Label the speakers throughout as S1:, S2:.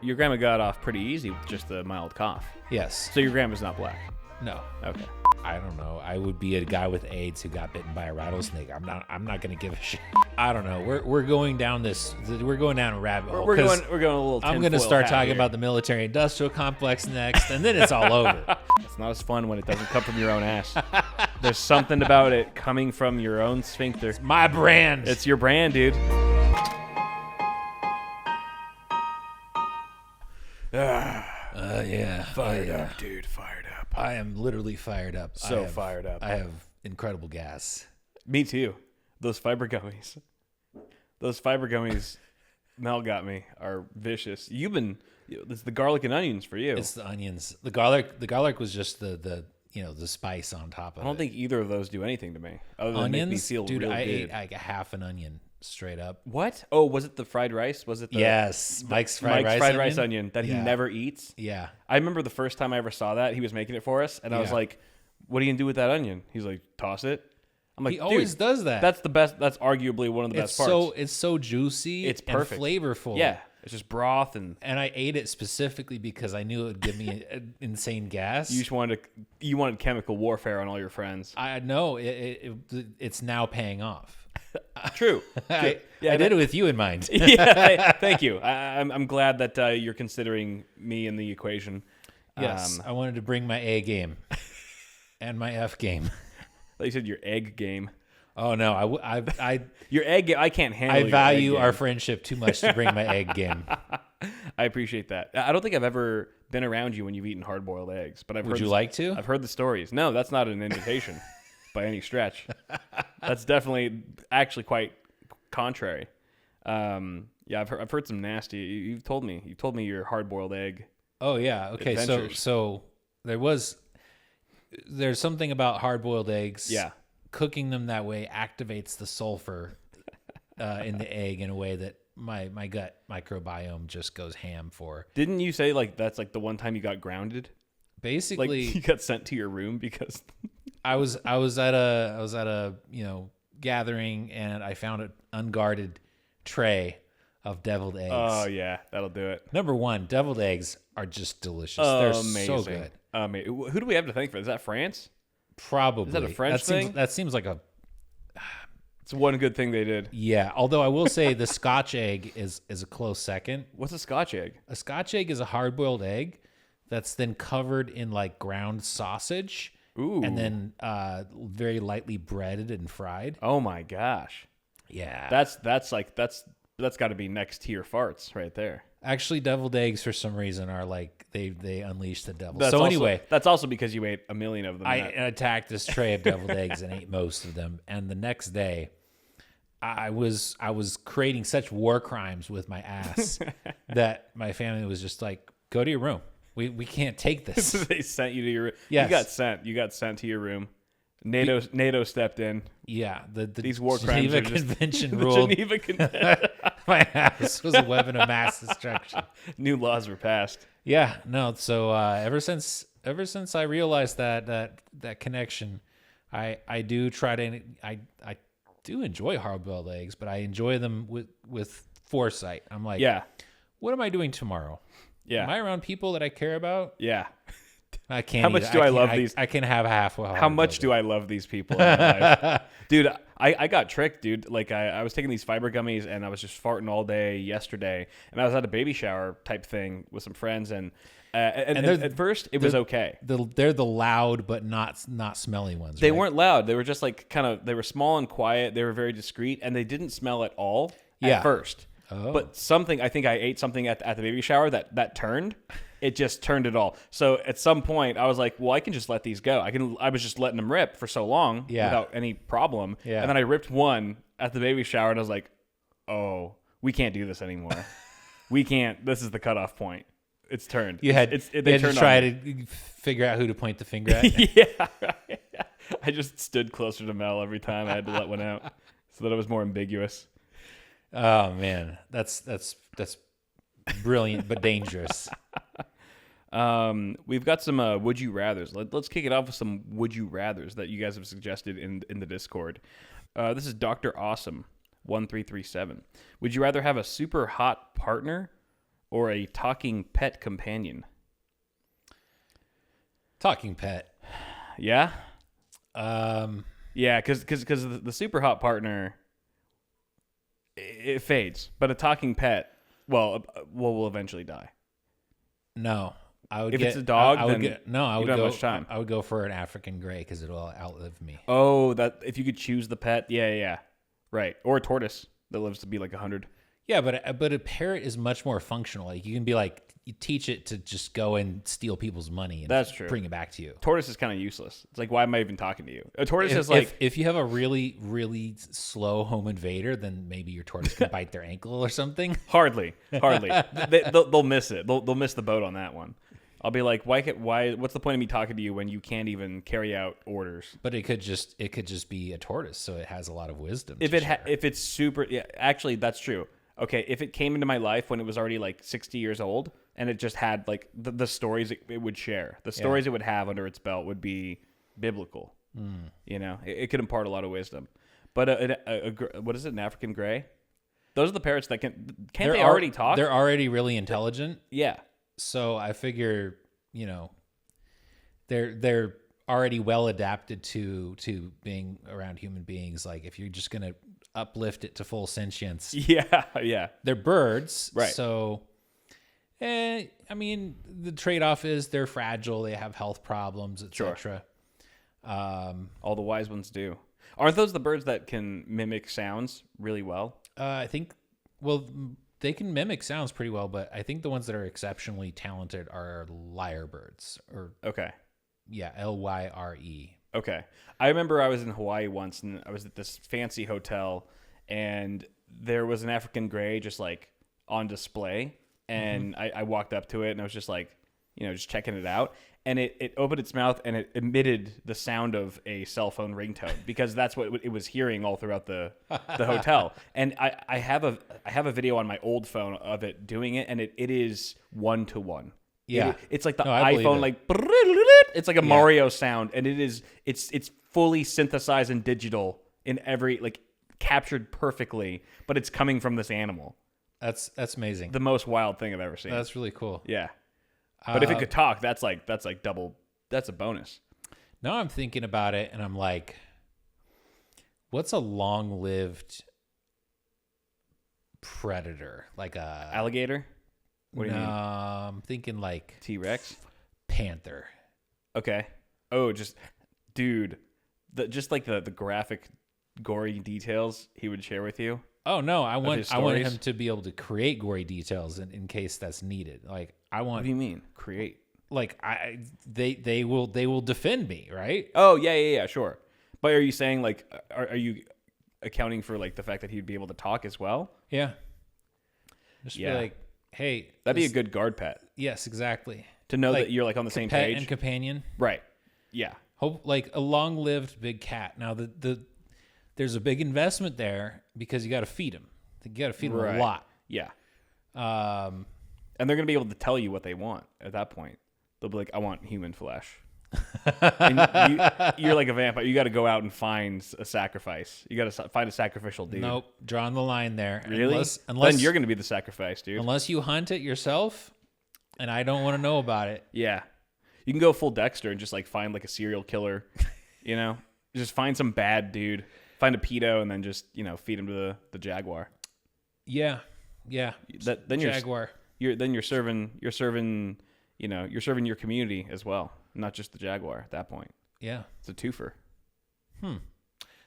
S1: Your grandma got off pretty easy with just a mild cough.
S2: Yes.
S1: So your grandma's not black.
S2: No.
S1: Okay.
S2: I don't know. I would be a guy with AIDS who got bitten by a rattlesnake. I'm not going to give a shit. I don't know. We're going down a rabbit hole.
S1: We're going a little.
S2: I'm going to start talking about the military industrial complex next, and then it's all over.
S1: It's not as fun when it doesn't come from your own ass. There's something about it coming from your own sphincter.
S2: It's my brand.
S1: It's your brand, dude.
S2: Yeah.
S1: Fired up, dude. Fired up.
S2: I am literally fired up.
S1: Fired up.
S2: I have incredible gas.
S1: Me too. Those fiber gummies. Mel got me, are vicious. It's the garlic and onions for you.
S2: It's the onions. The garlic was just the spice on top of it.
S1: I don't think either of those do anything to me other than
S2: onions,
S1: make me feel
S2: dude.
S1: real
S2: I
S1: good.
S2: ate like a half an onion straight up.
S1: What? Oh, was it the fried rice? Was it the
S2: Yes, Mike's fried
S1: rice onion that he never eats?
S2: Yeah.
S1: I remember the first time I ever saw that, he was making it for us, and I was like, "What are you gonna do with that onion?" He's like, "Toss it." I'm like,
S2: he always
S1: "Dude,
S2: does that.
S1: That's the best. That's arguably one of the best parts.
S2: It's so juicy.
S1: It's perfect,
S2: and flavorful.
S1: Yeah, it's just broth and
S2: I ate it specifically because I knew it would give me insane gas.
S1: you wanted chemical warfare on all your friends.
S2: I know it's now paying off.
S1: True.
S2: I did it with you in mind.
S1: Yeah, thank you. I'm glad that you're considering me in the equation.
S2: Yes, I wanted to bring my A game and my F game.
S1: Like you said, your egg game.
S2: Oh no, I
S1: Your egg game. I can't handle.
S2: I value our friendship too much to bring my egg game.
S1: I appreciate that. I don't think I've ever been around you when you've eaten hard-boiled eggs, but
S2: Would you like to?
S1: I've heard the stories. No, that's not an invitation by any stretch. That's definitely actually quite contrary. Yeah, I've heard some nasty. You've told me your hard-boiled egg.
S2: Oh yeah. Okay.
S1: Adventures.
S2: So there's something about hard-boiled eggs.
S1: Yeah.
S2: Cooking them that way activates the sulfur in the egg in a way that my gut microbiome just goes ham for.
S1: Didn't you say like that's like the one time you got grounded?
S2: Basically,
S1: Like you got sent to your room because
S2: I was at a gathering and I found an unguarded tray of deviled eggs.
S1: Oh yeah, that'll do it.
S2: Number one, deviled eggs are just delicious.
S1: Oh,
S2: They're
S1: amazing.
S2: so good.
S1: Who do we have to thank for? Is that France?
S2: Probably.
S1: Is that a French thing?
S2: That seems like a
S1: It's one good thing they did.
S2: yeah. Although I will say the Scotch egg is a close second.
S1: What's a Scotch egg?
S2: A Scotch egg is a hard-boiled egg that's then covered in like ground sausage.
S1: Ooh.
S2: And then very lightly breaded and fried.
S1: Oh my gosh.
S2: Yeah.
S1: That's got to be next tier farts right there.
S2: Actually, deviled eggs for some reason are like they unleash the devil.
S1: That's
S2: So
S1: also,
S2: anyway,
S1: that's also because you ate a million of them.
S2: I attacked this tray of deviled eggs and ate most of them. And the next day, I was creating such war crimes with my ass that my family was just like, "Go to your room. We can't take this."
S1: They sent you to your room.
S2: Yes.
S1: You got sent to your room. NATO stepped in.
S2: Yeah,
S1: These war crimes
S2: Geneva
S1: are just
S2: Convention
S1: the
S2: ruled.
S1: Geneva Convention.
S2: My house was a weapon of mass destruction.
S1: New laws were passed.
S2: Yeah, no. So ever since I realized that connection, I do try to I do enjoy hard-boiled eggs, but I enjoy them with foresight. I'm like,
S1: Yeah.
S2: what am I doing tomorrow?
S1: Yeah.
S2: Am I around people that I care about?
S1: Yeah.
S2: I can't.
S1: How much do I love these?
S2: I can have half.
S1: How much do I love these people in my life? Dude, I got tricked, dude. Like I was taking these fiber gummies and I was just farting all day yesterday, and I was at a baby shower type thing with some friends, and at first it was okay.
S2: They're the loud but not smelly ones.
S1: They
S2: right?
S1: weren't loud. They were just like they were small and quiet. They were very discreet, and they didn't smell at all at first.
S2: Oh.
S1: But I think I ate something at the baby shower that turned. It just turned it all. So at some point, I was like, well, I can just let these go. I was just letting them rip for so long without any problem. Yeah. And then I ripped one at the baby shower, and I was like, oh, we can't do this anymore. We can't. This is the cutoff point. It's turned.
S2: You had to try to figure out who to point the finger at.
S1: Yeah. I just stood closer to Mel every time I had to let one out so that it was more ambiguous.
S2: Oh, man. That's brilliant but dangerous.
S1: We've got some would you rathers. Let's kick it off with some would you rathers that you guys have suggested in the Discord. This is Dr. Awesome 1337. Would you rather have a super hot partner or a talking pet companion?
S2: Talking pet.
S1: Yeah? Yeah, because the super hot partner, it fades. But a talking pet, will eventually die.
S2: No.
S1: If it's a dog,
S2: I would
S1: then
S2: get, no, I
S1: you
S2: would
S1: don't
S2: go.
S1: have much time.
S2: I would go for an African gray because it'll outlive me.
S1: Oh, that if you could choose the pet, yeah, right, or a tortoise that lives to be like 100.
S2: Yeah, but a parrot is much more functional. Like you can be like, you teach it to just go and steal people's money and
S1: That's true.
S2: bring it back to you.
S1: Tortoise is kind of useless. It's like, why am I even talking to you? A tortoise is like,
S2: if you have a really, really slow home invader, then maybe your tortoise can bite their ankle or something.
S1: Hardly. They'll miss it. They'll miss the boat on that one. I'll be like, why? What's the point of me talking to you when you can't even carry out orders?
S2: But it could just be a tortoise, so it has a lot of wisdom.
S1: If it's super, yeah, actually that's true. Okay, if it came into my life when it was already like 60 years old and it just had like the stories it would share, the stories it would have under its belt would be biblical. You know, it could impart a lot of wisdom. But what is it, an African gray? Those are the parrots that can't they already talk?
S2: They're already really intelligent.
S1: Yeah.
S2: So I figure, you know, they're already well adapted to being around human beings. Like if you're just gonna uplift it to full sentience.
S1: Yeah.
S2: They're birds.
S1: Right.
S2: So, I mean, the trade-off is they're fragile. They have health problems, etc.
S1: All the wise ones do. Aren't those the birds that can mimic sounds really well?
S2: I think, they can mimic sounds pretty well, but I think the ones that are exceptionally talented are lyrebirds.
S1: Okay.
S2: Yeah, Lyre.
S1: Okay. I remember I was in Hawaii once and I was at this fancy hotel and there was an African gray just like on display. And I walked up to it and I was just like, you know, just checking it out. And it opened its mouth and it emitted the sound of a cell phone ringtone because that's what it was hearing all throughout the hotel. And I have a video on my old phone of it doing it, and it is 1-to-1.
S2: Yeah,
S1: it's like the
S2: it.
S1: iPhone, like it's like a Mario sound, and it's fully synthesized and digital in every like captured perfectly, but it's coming from this animal.
S2: That's amazing.
S1: The most wild thing I've ever seen.
S2: That's really cool.
S1: Yeah. But if it could talk, that's like double. That's a bonus.
S2: Now I'm thinking about it, and I'm like, what's a long-lived predator? Like a
S1: alligator? What do you mean?
S2: I'm thinking like
S1: T-Rex,
S2: panther.
S1: Okay. Oh, dude, just like the graphic, gory details he would share with you.
S2: Oh no, I want him to be able to create gory details in case that's needed. Like I want.
S1: What do you mean create?
S2: Like they will defend me, right?
S1: Oh yeah, sure. But are you saying like are you accounting for like the fact that he'd be able to talk as well?
S2: Yeah. Just be like, hey,
S1: that'd be a good guard pet.
S2: Yes, exactly.
S1: To know that you're like on the same
S2: pet
S1: page
S2: and companion.
S1: Right. Yeah.
S2: Hope like a long-lived big cat. Now there's a big investment there because you got to feed them. You got to feed them a lot.
S1: Yeah. And they're going to be able to tell you what they want at that point. They'll be like, I want human flesh. And you're like a vampire. You got to go out and find a sacrifice. You got to find a sacrificial dude.
S2: Nope. Drawing the line there.
S1: Really?
S2: Unless
S1: then you're going to be the sacrifice, dude.
S2: Unless you hunt it yourself, and I don't want to know about it.
S1: Yeah. You can go full Dexter and just like find like a serial killer, you know? Just find some bad dude. Find a pedo and then just, you know, feed him to the jaguar.
S2: Yeah.
S1: Then
S2: jaguar.
S1: You're serving your community as well, not just the jaguar at that point.
S2: Yeah.
S1: It's a twofer.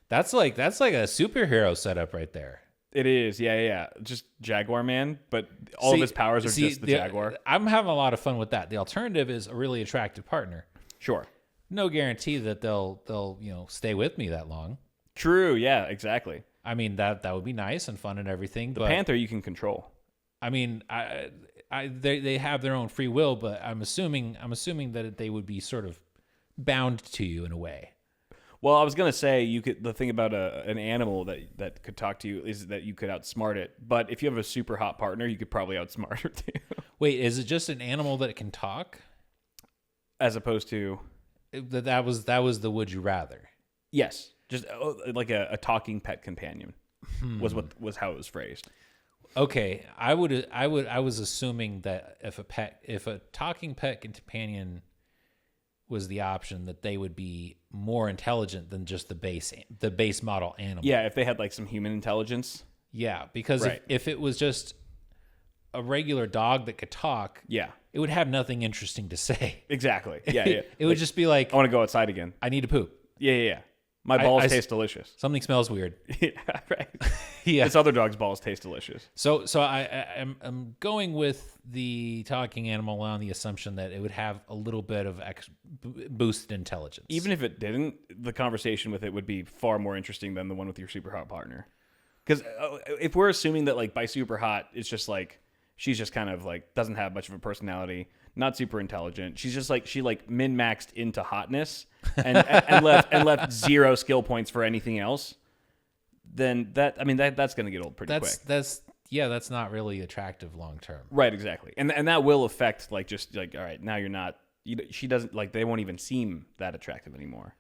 S2: That's like a superhero setup right there.
S1: It is. Yeah. Just Jaguar Man, but all of his powers are just the jaguar.
S2: I'm having a lot of fun with that. The alternative is a really attractive partner.
S1: Sure.
S2: No guarantee that they'll stay with me that long.
S1: True. Yeah, exactly.
S2: I mean, that would be nice and fun and everything.
S1: The panther you can control.
S2: I mean, they have their own free will, but I'm assuming that they would be sort of bound to you in a way.
S1: Well, I was gonna say the thing about an animal that could talk to you is that you could outsmart it. But if you have a super hot partner, you could probably outsmart her too.
S2: Wait, is it just an animal that can talk,
S1: as opposed to
S2: that was the would you rather?
S1: Yes, just like a talking pet companion was how it was phrased.
S2: Okay, I was assuming that if a talking pet companion was the option, that they would be more intelligent than just the base model animal.
S1: Yeah, if they had like some human intelligence.
S2: Yeah, because
S1: Right.
S2: if it was just a regular dog that could talk,
S1: Yeah,
S2: it would have nothing interesting to say.
S1: exactly. Yeah, yeah.
S2: It would just be like,
S1: I want to go outside again.
S2: I need to poop.
S1: Yeah. My balls taste delicious.
S2: Something smells weird.
S1: Yeah, right.
S2: Yeah.
S1: This other dog's balls taste delicious.
S2: So I'm going with the talking animal on the assumption that it would have a little bit of boosted intelligence.
S1: Even if it didn't, the conversation with it would be far more interesting than the one with your super hot partner. Because if we're assuming that like by super hot, it's just like she's just kind of like doesn't have much of a personality, not super intelligent. She's just like she like min-maxed into hotness and left 0 skill points for anything else. Then that's going to get old pretty quick.
S2: That's not really attractive long term.
S1: Right, exactly. And that will affect like just like all right, now you're not she doesn't like they won't even seem that attractive anymore.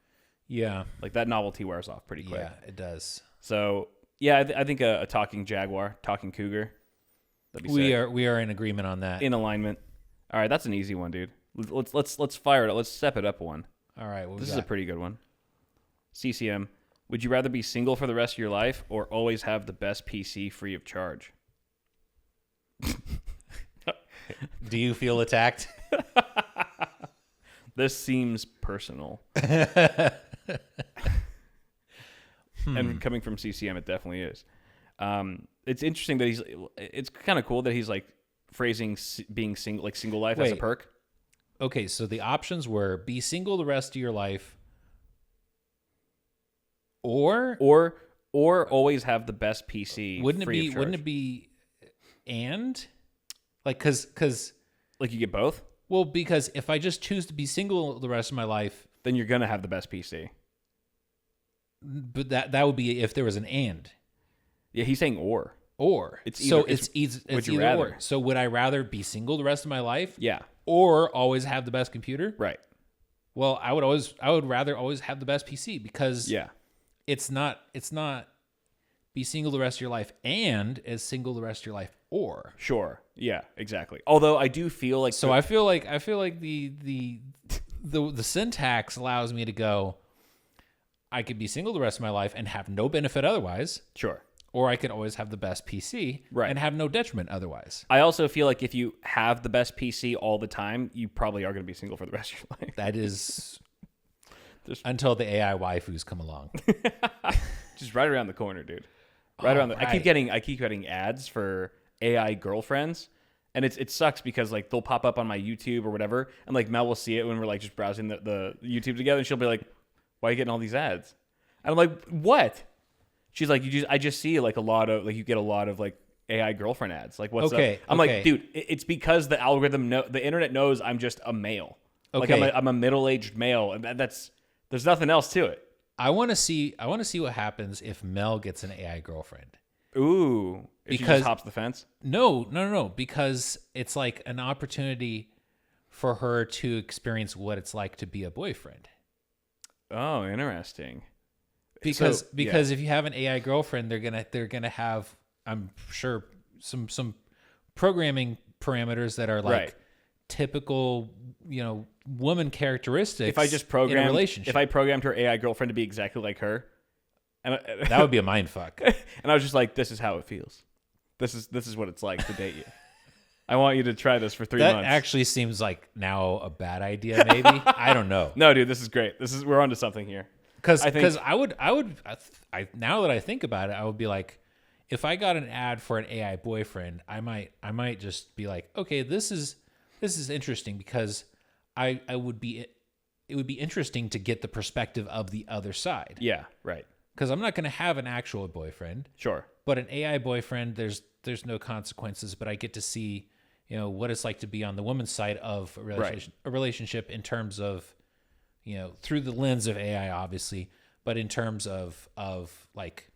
S2: Yeah.
S1: Like that novelty wears off pretty quick.
S2: Yeah, it does.
S1: So, yeah, I think a talking jaguar, talking cougar.
S2: We are in agreement on that.
S1: In alignment. All right, that's an easy one, dude. Let's fire it. Let's step it up one.
S2: All right,
S1: this is a pretty good one. CCM. Would you rather be single for the rest of your life or always have the best PC free of charge?
S2: Do you feel attacked?
S1: This seems personal. And coming from CCM, it definitely is. It's interesting that it's kind of cool that he's like phrasing being single, like single life as a perk.
S2: Okay, so the options were be single the rest of your life, or
S1: always have the best PC.
S2: Wouldn't it be and like because
S1: like you get both?
S2: Well, because if I just choose to be single the rest of my life,
S1: then you're gonna have the best PC.
S2: But that would be if there was an and.
S1: Yeah, he's saying or.
S2: It's either, it's either
S1: rather?
S2: or. So would I rather be single the rest of my life?
S1: Yeah.
S2: Or always have the best computer?
S1: Right.
S2: Well, I would rather always have the best PC because it's not be single the rest of your life and as single the rest of your life or.
S1: Sure. Yeah, exactly. Although I do feel like
S2: I feel like the syntax allows me to go I could be single the rest of my life and have no benefit otherwise.
S1: Sure.
S2: Or I could always have the best PC and have no detriment otherwise.
S1: I also feel like if you have the best PC all the time, you probably are going to be single for the rest of your life.
S2: That is until the AI waifus come along.
S1: Just right around the corner, dude. Right. I keep getting ads for AI girlfriends, and it sucks because like they'll pop up on my YouTube or whatever, and like Mel will see it when we're like just browsing the YouTube together, and she'll be like, "Why are you getting all these ads?" And I'm like, "What?" She's like, I just see like you get a lot of like AI girlfriend ads. Like what's up? I'm like, dude, it's because the the internet knows I'm just a male.
S2: Okay.
S1: Like I'm a middle-aged male, and there's nothing else to it.
S2: I want to see what happens if Mel gets an AI girlfriend.
S1: Ooh, if she just hops the fence?
S2: No, because it's like an opportunity for her to experience what it's like to be a boyfriend.
S1: Oh, interesting.
S2: Because if you have an AI girlfriend, they're gonna have, I'm sure, some programming parameters that are like typical, woman characteristics.
S1: If I just programmed
S2: in a relationship,
S1: if I programmed her AI girlfriend to be exactly like her, and
S2: that would be a mind fuck.
S1: And I was just like, this is how it feels. This is what it's like to date you. I want you to try this for 3 months.
S2: That actually seems like now a bad idea. Maybe I don't know.
S1: No, dude, this is great. We're onto something here.
S2: Because I would now that I think about it, I would be like, if I got an ad for an AI boyfriend, I might just be like, okay, this is interesting because it would be interesting to get the perspective of the other side.
S1: Yeah, right.
S2: Because I'm not going to have an actual boyfriend.
S1: Sure.
S2: But an AI boyfriend, there's no consequences, but I get to see, what it's like to be on the woman's side of a relationship in terms of, through the lens of AI, obviously, but in terms of like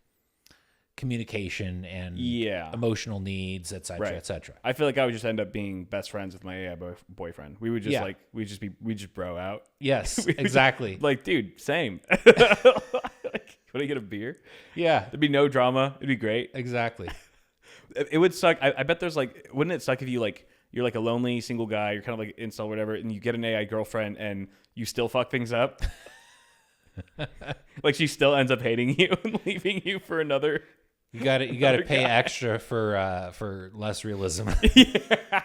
S2: communication and emotional needs, et cetera, et cetera.
S1: I feel like I would just end up being best friends with my AI boyfriend. We would just we just bro out.
S2: Yes, exactly.
S1: Like, dude, same. Like, would I get a beer?
S2: Yeah.
S1: There'd be no drama. It'd be great.
S2: Exactly.
S1: It would suck. I bet there's like, wouldn't it suck if you like, you're like a lonely single guy, you're kind of like incel, whatever, and you get an AI girlfriend and you still fuck things up? Like she still ends up hating you and leaving you for another.
S2: You got to pay extra for less realism.
S1: Yeah.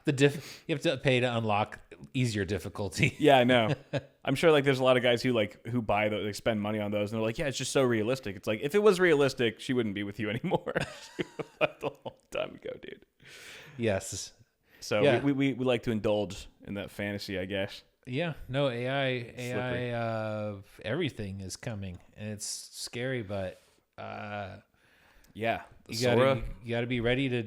S2: You have to pay to unlock easier difficulty.
S1: Yeah, I know. I'm sure like there's a lot of guys who buy those, they spend money on those, and they're like, yeah, it's just so realistic. It's like, if it was realistic, she wouldn't be with you anymore. She would have left a long time ago, dude.
S2: Yes.
S1: So yeah. we like to indulge in that fantasy, I guess.
S2: Yeah. No, AI, everything is coming, and it's scary, but
S1: yeah,
S2: you gotta be ready to.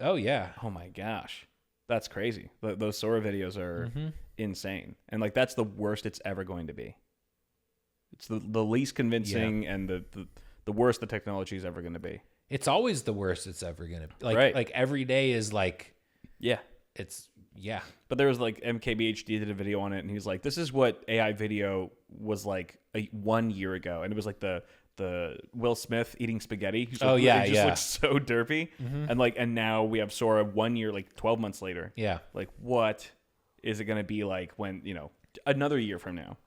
S2: Oh yeah.
S1: Oh my gosh. That's crazy. Those Sora videos are insane. And like, that's the worst it's ever going to be. It's the least convincing and the worst the technology is ever going to be.
S2: It's always the worst it's ever going to be. Like,
S1: right.
S2: Like every day is like,
S1: yeah,
S2: it's, yeah.
S1: But there was like MKBHD did a video on it, and he's like, this is what AI video was like 1 year ago. And it was like the Will Smith eating spaghetti. He's like, he just looks so derpy. And now we have Sora 1 year, like 12 months later.
S2: Yeah.
S1: Like, what is it going to be like when, another year from now?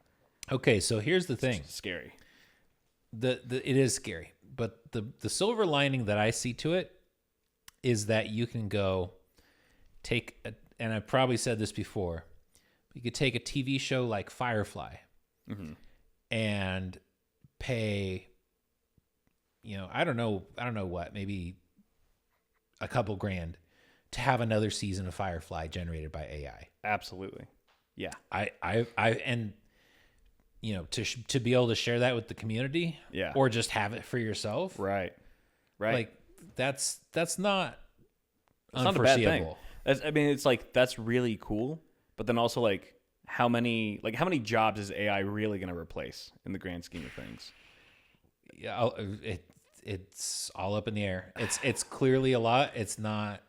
S2: Okay. So here's the thing.
S1: It's scary.
S2: It is scary, but the silver lining that I see to it is that you can go and I probably said this before, you could take a TV show like Firefly and pay, I don't know what, maybe a couple grand to have another season of Firefly generated by AI.
S1: Absolutely. Yeah.
S2: And to be able to share that with the community, or just have it for yourself.
S1: Right.
S2: Like that's not
S1: it's not a bad thing. It's like, that's really cool. But then also like, how many jobs is AI really going to replace in the grand scheme of things?
S2: Yeah, it's all up in the air. It's clearly a lot. It's not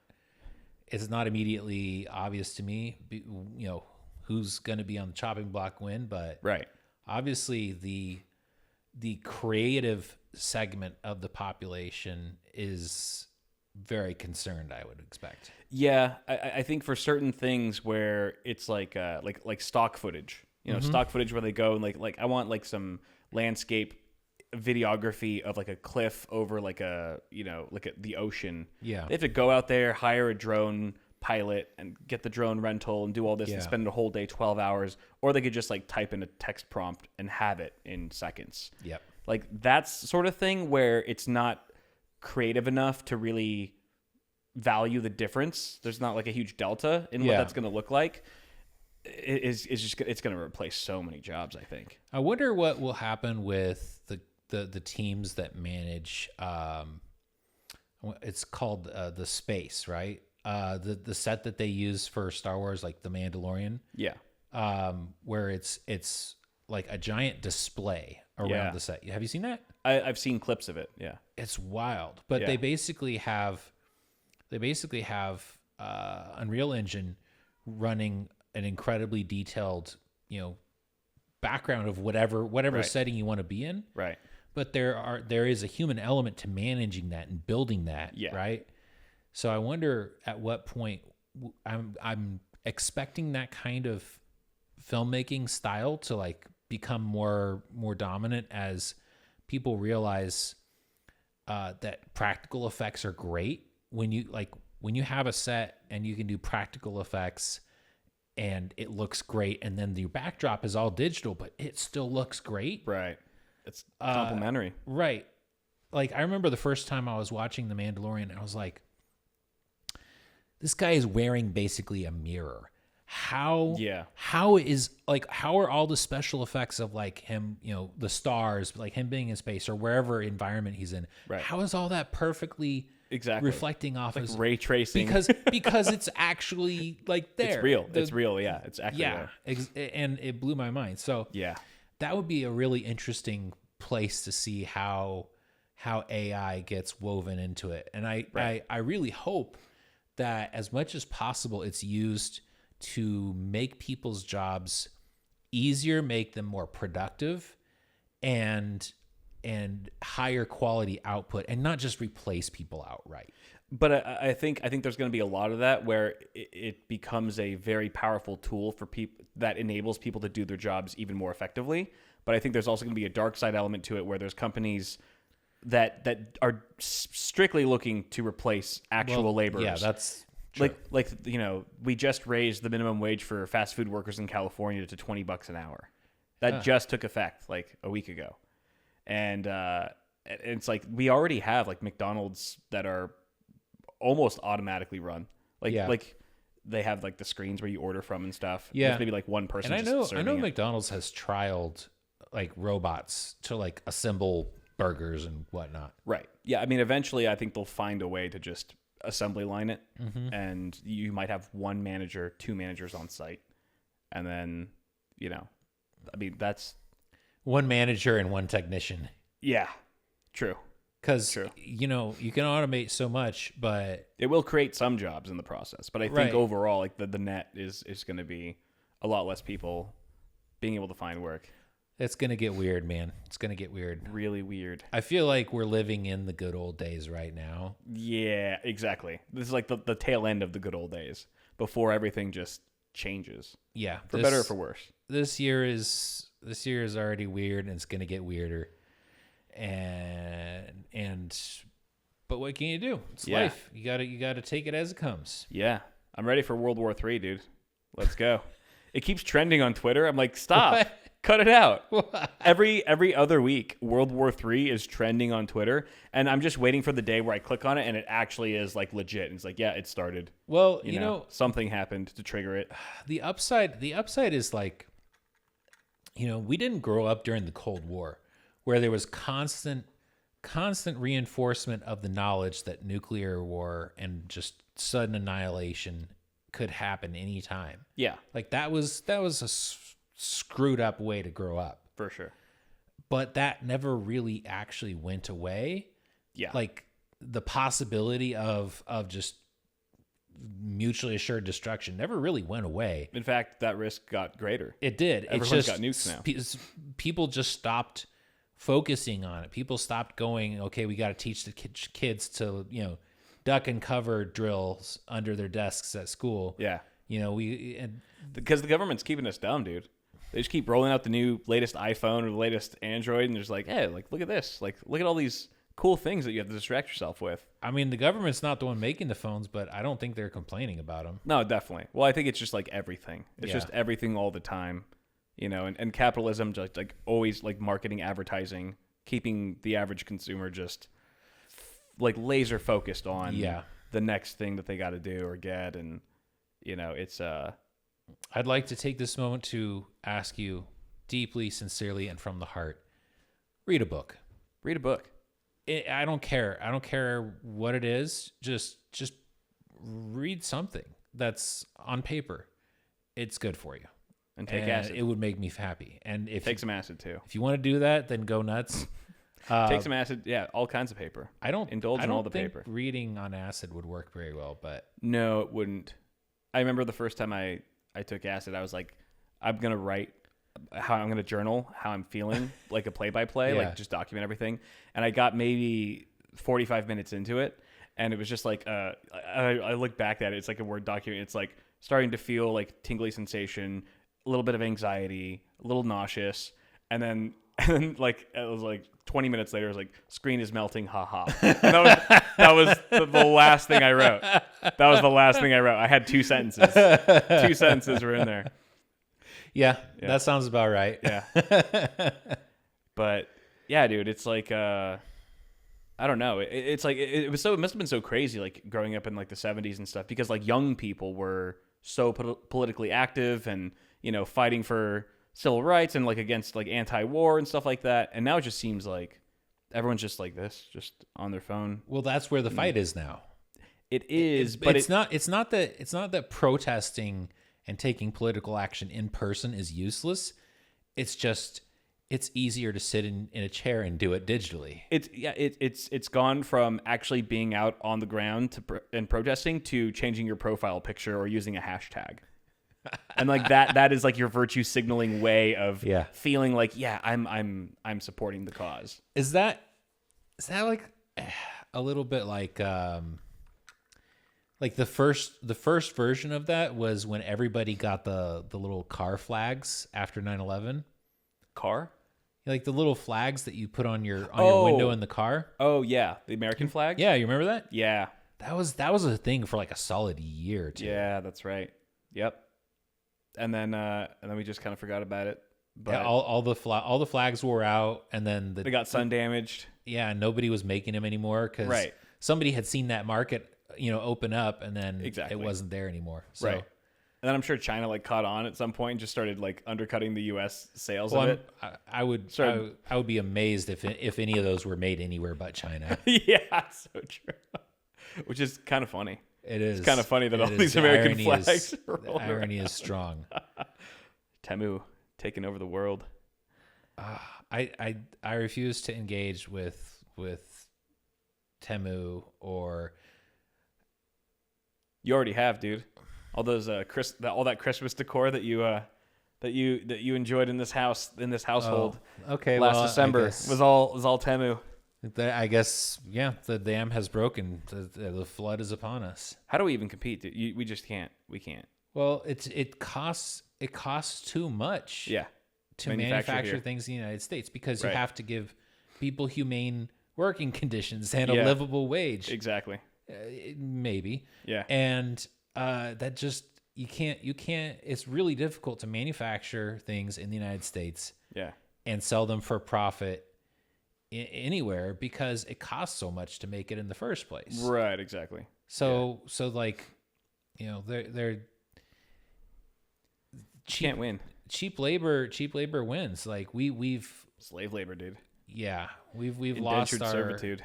S2: immediately obvious to me, who's going to be on the chopping block when, but
S1: right.
S2: Obviously the creative segment of the population is very concerned, I would expect.
S1: Yeah, I think for certain things where it's like stock footage, stock footage where they go and like I want like some landscape videography of like a cliff over like the ocean.
S2: Yeah.
S1: They have to go out there, hire a drone pilot and get the drone rental and do all this and spend a whole day, 12 hours, or they could just like type in a text prompt and have it in seconds.
S2: Yep.
S1: Like that's sort of thing where it's not creative enough to really value the difference. There's not like a huge delta in what that's going to look like. It's going to replace so many jobs, I think.
S2: I wonder what will happen with the teams that manage it's called the space, right? The set that they use for Star Wars, like the Mandalorian.
S1: Yeah.
S2: Where it's like a giant display around the set. Have you seen that?
S1: I've seen clips of it. Yeah.
S2: It's wild. But they basically have Unreal Engine running an incredibly detailed, background of whatever setting you want to be in.
S1: Right.
S2: But there is a human element to managing that and building that. Yeah. Right. So I wonder at what point I'm expecting that kind of filmmaking style to like become more dominant as people realize that practical effects are great. When you have a set and you can do practical effects and it looks great, and then the backdrop is all digital, but it still looks great.
S1: Right. It's complimentary.
S2: Right. Like I remember the first time I was watching The Mandalorian, I was like, this guy is wearing basically a mirror. How are all the special effects of like him, the stars, like him being in space or wherever environment he's in, how is all that perfectly reflecting off
S1: like ray tracing?
S2: Because it's actually like there.
S1: It's real. It's real. Yeah. It's actually there.
S2: And it blew my mind. So that would be a really interesting place to see how AI gets woven into it. And I really hope that as much as possible, it's used to make people's jobs easier, make them more productive, and higher quality output, and not just replace people outright.
S1: But I think there's going to be a lot of that where it becomes a very powerful tool for people that enables people to do their jobs even more effectively. But I think there's also going to be a dark side element to it where there's companies that are strictly looking to replace actual laborers.
S2: Yeah, that's true.
S1: Like we just raised the minimum wage for fast food workers in California to $20 an hour. That just took effect like a week ago, and it's like we already have like McDonald's that are almost automatically run. Like they have like the screens where you order from and stuff.
S2: Yeah.
S1: There's maybe like one person.
S2: And I know McDonald's has trialed like robots to like assemble burgers and whatnot.
S1: Right. Yeah. I mean, eventually I think they'll find a way to just assembly line it, and you might have one manager, two managers on site, and then I mean that's
S2: one manager and one technician.
S1: Yeah. True.
S2: Because, you can automate so much, but
S1: it will create some jobs in the process. But I think overall, like the net is going to be a lot less people being able to find work.
S2: It's going to get weird, man. It's going to get weird.
S1: Really weird.
S2: I feel like we're living in the good old days right now.
S1: Yeah, exactly. This is like the tail end of the good old days before everything just changes.
S2: Yeah.
S1: For better or for worse.
S2: This year is already weird, and it's going to get weirder. But what can you do? It's life. You gotta take it as it comes.
S1: Yeah, I'm ready for World War III, dude. Let's go. It keeps trending on Twitter. I'm like, stop,
S2: What?
S1: Cut it out.
S2: What?
S1: Every other week, World War III is trending on Twitter, and I'm just waiting for the day where I click on it and it actually is like legit. And it's like, yeah, it started.
S2: Well,
S1: something happened to trigger it.
S2: The upside is like, we didn't grow up during the Cold War, where there was constant reinforcement of the knowledge that nuclear war and just sudden annihilation could happen anytime.
S1: Yeah.
S2: Like that was a screwed up way to grow up.
S1: For sure.
S2: But that never really actually went away.
S1: Yeah.
S2: Like the possibility of just mutually assured destruction never really went away.
S1: In fact, that risk got greater.
S2: It did.
S1: Everyone's got nukes now.
S2: People just stopped focusing on it. People stopped going, okay, we got to teach the kids to, duck and cover drills under their desks at school.
S1: Yeah.
S2: Because
S1: the government's keeping us dumb, dude. They just keep rolling out the latest iPhone or the latest Android, and they're just like, hey, like, look at this. Like, look at all these cool things that you have to distract yourself with.
S2: I mean, the government's not the one making the phones, but I don't think they're complaining about them.
S1: No, definitely. Well, I think it's just like everything. It's just everything all the time. And capitalism, just like always like marketing, advertising, keeping the average consumer just like laser focused on the next thing that they got to do or get. And, it's
S2: I'd like to take this moment to ask you deeply, sincerely, and from the heart, read a book.
S1: Read a book.
S2: I don't care. I don't care what it is. Just read something that's on paper. It's good for you.
S1: And take acid.
S2: It would make me happy. And
S1: take some acid too.
S2: If you want to do that, then go nuts.
S1: Take some acid. Yeah, all kinds of paper. Indulge in all the paper.
S2: Reading on acid would work very well, but
S1: no, it wouldn't. I remember the first time I took acid, I was like, I'm gonna write how I'm gonna journal how I'm feeling, like a play-by-play, like just document everything. And I got maybe 45 minutes into it, and it was just like I look back at it. It's like a Word document. It's like starting to feel like tingly sensation, a little bit of anxiety, a little nauseous, and then like it was like 20 minutes later, it was like screen is melting, haha. That was the last thing I wrote. That was the last thing I wrote. I had 2 sentences. 2 sentences were in there.
S2: Yeah, that sounds about right.
S1: Yeah. But yeah, dude, it's like I don't know. It's like it must have been so crazy, like growing up in like the 70s and stuff, because like young people were so politically active and fighting for civil rights and like against like anti-war and stuff like that. And now it just seems like everyone's just like this, just on their phone.
S2: Well, that's where the fight is now.
S1: It is, but
S2: it's not that protesting and taking political action in person is useless. It's just it's easier to sit in a chair and do it digitally.
S1: It's gone from actually being out on the ground and protesting to changing your profile picture or using a hashtag. And like that is like your virtue signaling way of
S2: Yeah.
S1: feeling like, yeah, I'm supporting the cause.
S2: Is that like a little bit like the first version of that was when everybody got the little car flags after 9/11?
S1: Car?
S2: Like the little flags that you put on your window in the car?
S1: Oh yeah, the American flag?
S2: Yeah, you remember that?
S1: Yeah.
S2: That was a thing for like a solid year or two.
S1: Yeah, that's right. Yep. And then we just kind of forgot about it. But
S2: Yeah, all the flags wore out, and then
S1: they got sun damaged.
S2: Yeah, nobody was making them anymore because somebody had seen that market, open up, and then it wasn't there anymore. So.
S1: Right. And then I'm sure China like caught on at some point and just started like undercutting the U.S. sales of it.
S2: I would be amazed if any of those were made anywhere but China.
S1: Yeah, so true. Which is kind of funny.
S2: It is.
S1: It's kind of funny that all these American flags are
S2: the irony is strong.
S1: Temu taking over the world.
S2: I refuse to engage with Temu or.
S1: You already have, dude. All those all that Christmas decor that you enjoyed in this household.
S2: Oh, okay.
S1: Last December was all Temu.
S2: I guess, yeah, the dam has broken. The flood is upon us.
S1: How do we even compete? We just can't. We can't.
S2: Well, it costs too much.
S1: Yeah.
S2: To manufacture things in the United States because you have to give people humane working conditions and a livable wage.
S1: Exactly.
S2: Maybe.
S1: Yeah.
S2: And that just you can't. It's really difficult to manufacture things in the United States.
S1: Yeah. And
S2: sell them for profit anywhere because it costs so much to make it in the first place.
S1: Right, exactly.
S2: So like, they're cheap,
S1: can't win.
S2: Cheap labor wins. Like we've
S1: slave labor, dude.
S2: Yeah, we've lost our
S1: servitude.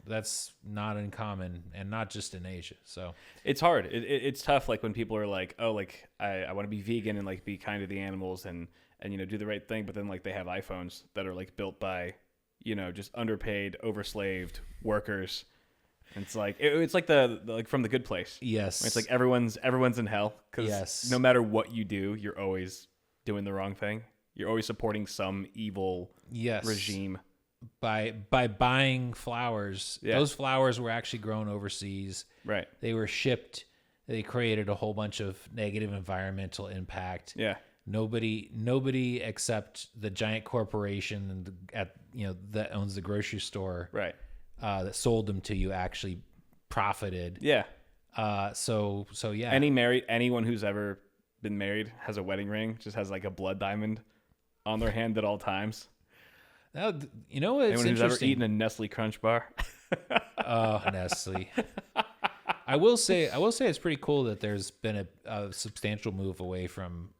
S2: That's not uncommon, and not just in Asia. So
S1: it's hard. It's tough. Like when people are like, oh, like I want to be vegan and like be kind to the animals and do the right thing, but then like they have iPhones that are like built by just underpaid, overslaved workers. And it's like it's like the like from The Good Place.
S2: Yes,
S1: it's like everyone's in hell because no matter what you do, you're always doing the wrong thing. You're always supporting some evil regime.
S2: By buying flowers, those flowers were actually grown overseas.
S1: Right.
S2: They were shipped. They created a whole bunch of negative environmental impact.
S1: Yeah.
S2: Nobody except the giant corporation that owns the grocery store.
S1: Right.
S2: That sold them to you actually profited.
S1: Yeah.
S2: So yeah.
S1: Anyone who's ever been married has a wedding ring, just has like a blood diamond on their hand at all times.
S2: Now, it's
S1: anyone who's
S2: interesting.
S1: ever eaten a Nestle Crunch bar.
S2: Oh, Nestle. I will say it's pretty cool that there's been a substantial move away from.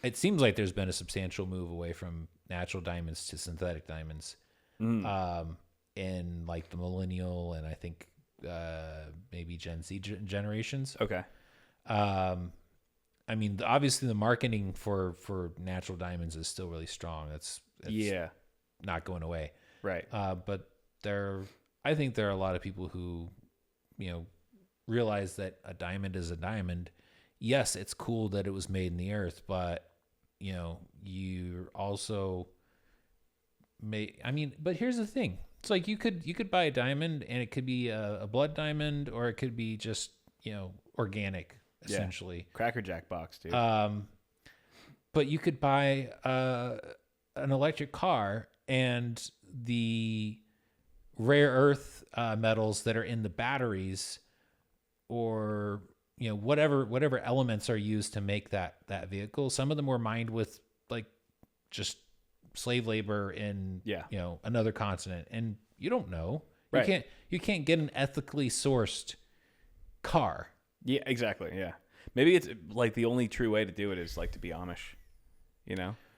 S2: It seems like there's been a substantial move away from natural diamonds to synthetic diamonds, in like the millennial and I think maybe Gen Z generations.
S1: Okay.
S2: I mean, obviously the marketing for natural diamonds is still really strong. It's not going away.
S1: Right.
S2: But I think there are a lot of people who, realize that a diamond is a diamond. Yes, it's cool that it was made in the earth, but you also but here's the thing. It's like you could buy a diamond and it could be a blood diamond or it could be just, organic. Essentially,
S1: Cracker Jack box, dude.
S2: But you could buy an electric car, and the rare earth metals that are in the batteries, or whatever elements are used to make that vehicle. Some of them were mined with like just slave labor in another continent, and you don't know.
S1: Right.
S2: You can't get an ethically sourced car.
S1: Yeah, exactly. Yeah. Maybe it's like the only true way to do it is like to be Amish,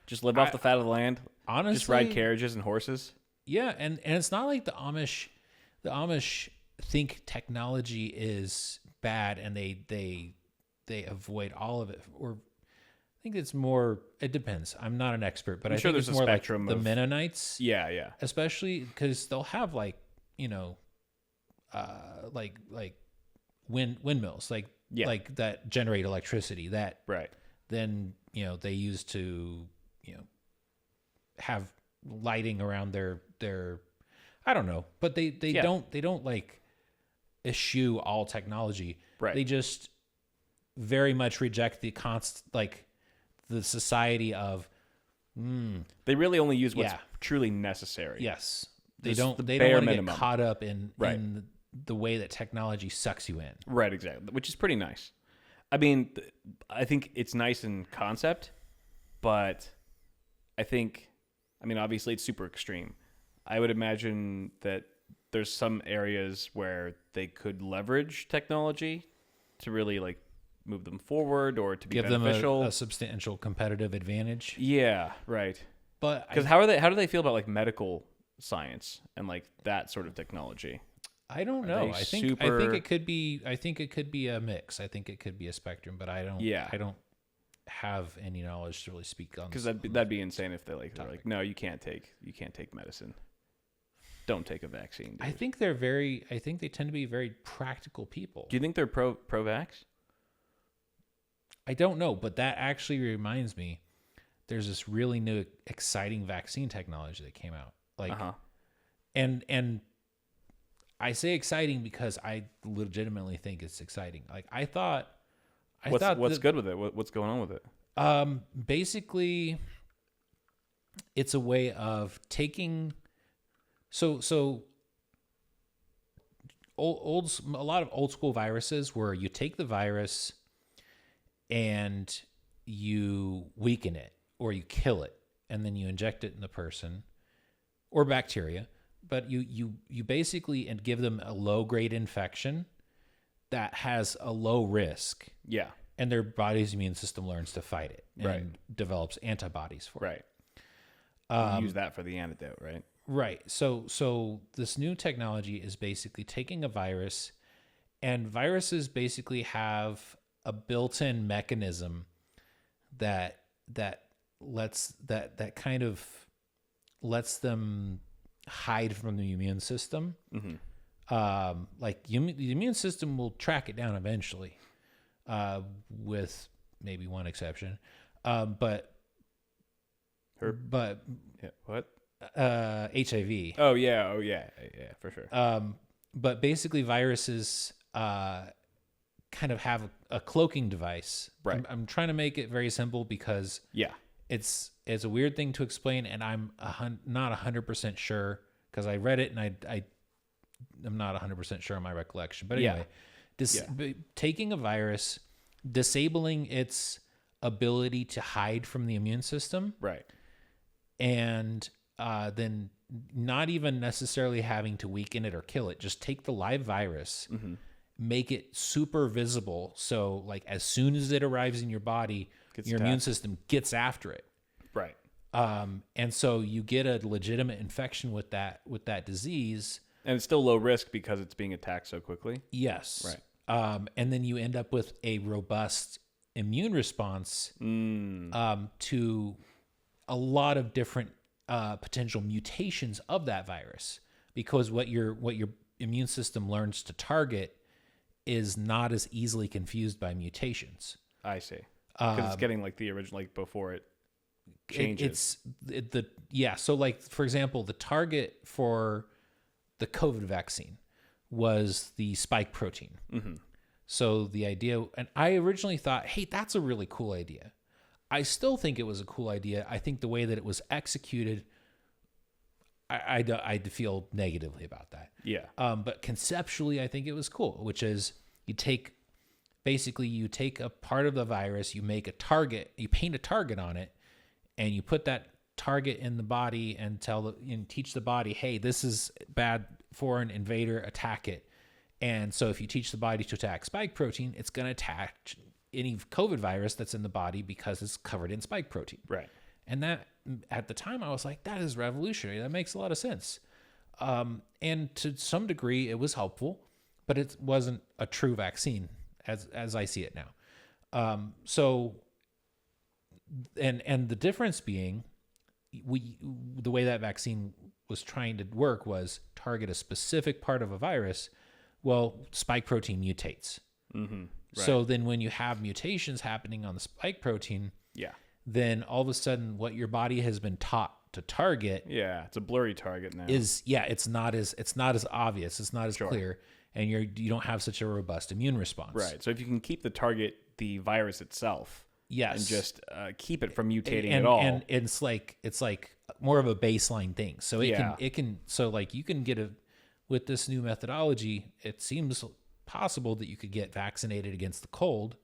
S1: just live off the fat of the land.
S2: Honestly,
S1: just ride carriages and horses.
S2: Yeah. And it's not like the Amish think technology is bad and they avoid all of it. Or I think it's more, it depends. I'm not an expert, but I think it's more like the Mennonites.
S1: Yeah. Yeah.
S2: Especially because they'll have like, like windmills. Like like that generate electricity that
S1: right.
S2: then, they use to, have lighting around their, I don't know, but they don't like eschew all technology.
S1: Right.
S2: They just very much reject the the society of,
S1: they really only use what's truly necessary.
S2: Yes. They
S1: Just
S2: don't
S1: the
S2: want
S1: bare
S2: to get
S1: minimum.
S2: caught up in the way that technology sucks you in.
S1: Right, exactly, which is pretty nice. I mean, I think it's nice in concept, but obviously it's super extreme. I would imagine that there's some areas where they could leverage technology to really like move them forward or to be
S2: Give
S1: beneficial.
S2: them a substantial competitive advantage.
S1: Yeah, right.
S2: But
S1: Because how do they feel about like medical science and like that sort of technology?
S2: I don't know. I think it could be. I think it could be a mix. I think it could be a spectrum. But I don't.
S1: Yeah.
S2: I don't have any knowledge to really speak on.
S1: Because that'd be insane if they're like no, you can't take medicine. Don't take a vaccine. Dude.
S2: I think they tend to be very practical people.
S1: Do you think they're pro-vax?
S2: I don't know, but that actually reminds me. There's this really new, exciting vaccine technology that came out. And I say exciting because I legitimately think it's exciting. Like what's
S1: good with it? What's going on with it?
S2: Basically, it's a way of taking. So a lot of old school viruses where you take the virus and you weaken it or you kill it and then you inject it in the person or bacteria, but you basically and give them a low grade infection that has a low risk.
S1: Yeah.
S2: And their body's immune system learns to fight it and develops antibodies for it.
S1: Right. Use that for the antidote, right?
S2: Right. So this new technology is basically taking a virus, and viruses basically have a built-in mechanism that kind of lets them hide from the immune system. Mm-hmm. The immune system will track it down eventually, with maybe one exception. But
S1: yeah, what?
S2: HIV.
S1: Oh yeah, for sure.
S2: But basically, viruses kind of have a cloaking device.
S1: Right.
S2: I'm trying to make it very simple because it's a weird thing to explain, and I'm not 100% sure because I read it and I'm not 100% sure on my recollection. But anyway, taking a virus, disabling its ability to hide from the immune system,
S1: right,
S2: and then not even necessarily having to weaken it or kill it. Just take the live virus, make it super visible. So like as soon as it arrives in your body, your immune system gets after it.
S1: Right.
S2: And so you get a legitimate infection with that disease.
S1: And it's still low risk because it's being attacked so quickly.
S2: Yes.
S1: Right.
S2: And then you end up with a robust immune response to a lot of different potential mutations of that virus, because what your immune system learns to target is not as easily confused by mutations.
S1: I see. Because it's getting like the original, like before it changes.
S2: So like, for example, the target for the COVID vaccine was the spike protein. Mm-hmm. So the idea, and I originally thought, hey, that's a really cool idea. I still think it was a cool idea. I think the way that it was executed, I feel negatively about that.
S1: Yeah.
S2: But conceptually, I think it was cool, which is you take a part of the virus, you make a target, you paint a target on it, and you put that target in the body and teach the body, hey, this is bad, foreign invader, attack it. And so if you teach the body to attack spike protein, it's going to attack any COVID virus that's in the body because it's covered in spike protein.
S1: Right.
S2: And that, at the time, I was like, that is revolutionary. That makes a lot of sense. And to some degree, it was helpful, but it wasn't a true vaccine as I see it now. And the difference being, the way that vaccine was trying to work was target a specific part of a virus. Well, spike protein mutates. Mm-hmm. So then when you have mutations happening on the spike protein, then all of a sudden what your body has been taught to target,
S1: it's a blurry target now.
S2: It's not as obvious, it's not as clear, and you don't have such a robust immune response.
S1: Right. So if you can keep the target the virus itself, and just keep it from mutating at all,
S2: and it's like more of a baseline thing. So it can so like you can get with this new methodology, it seems possible that you could get vaccinated against the cold,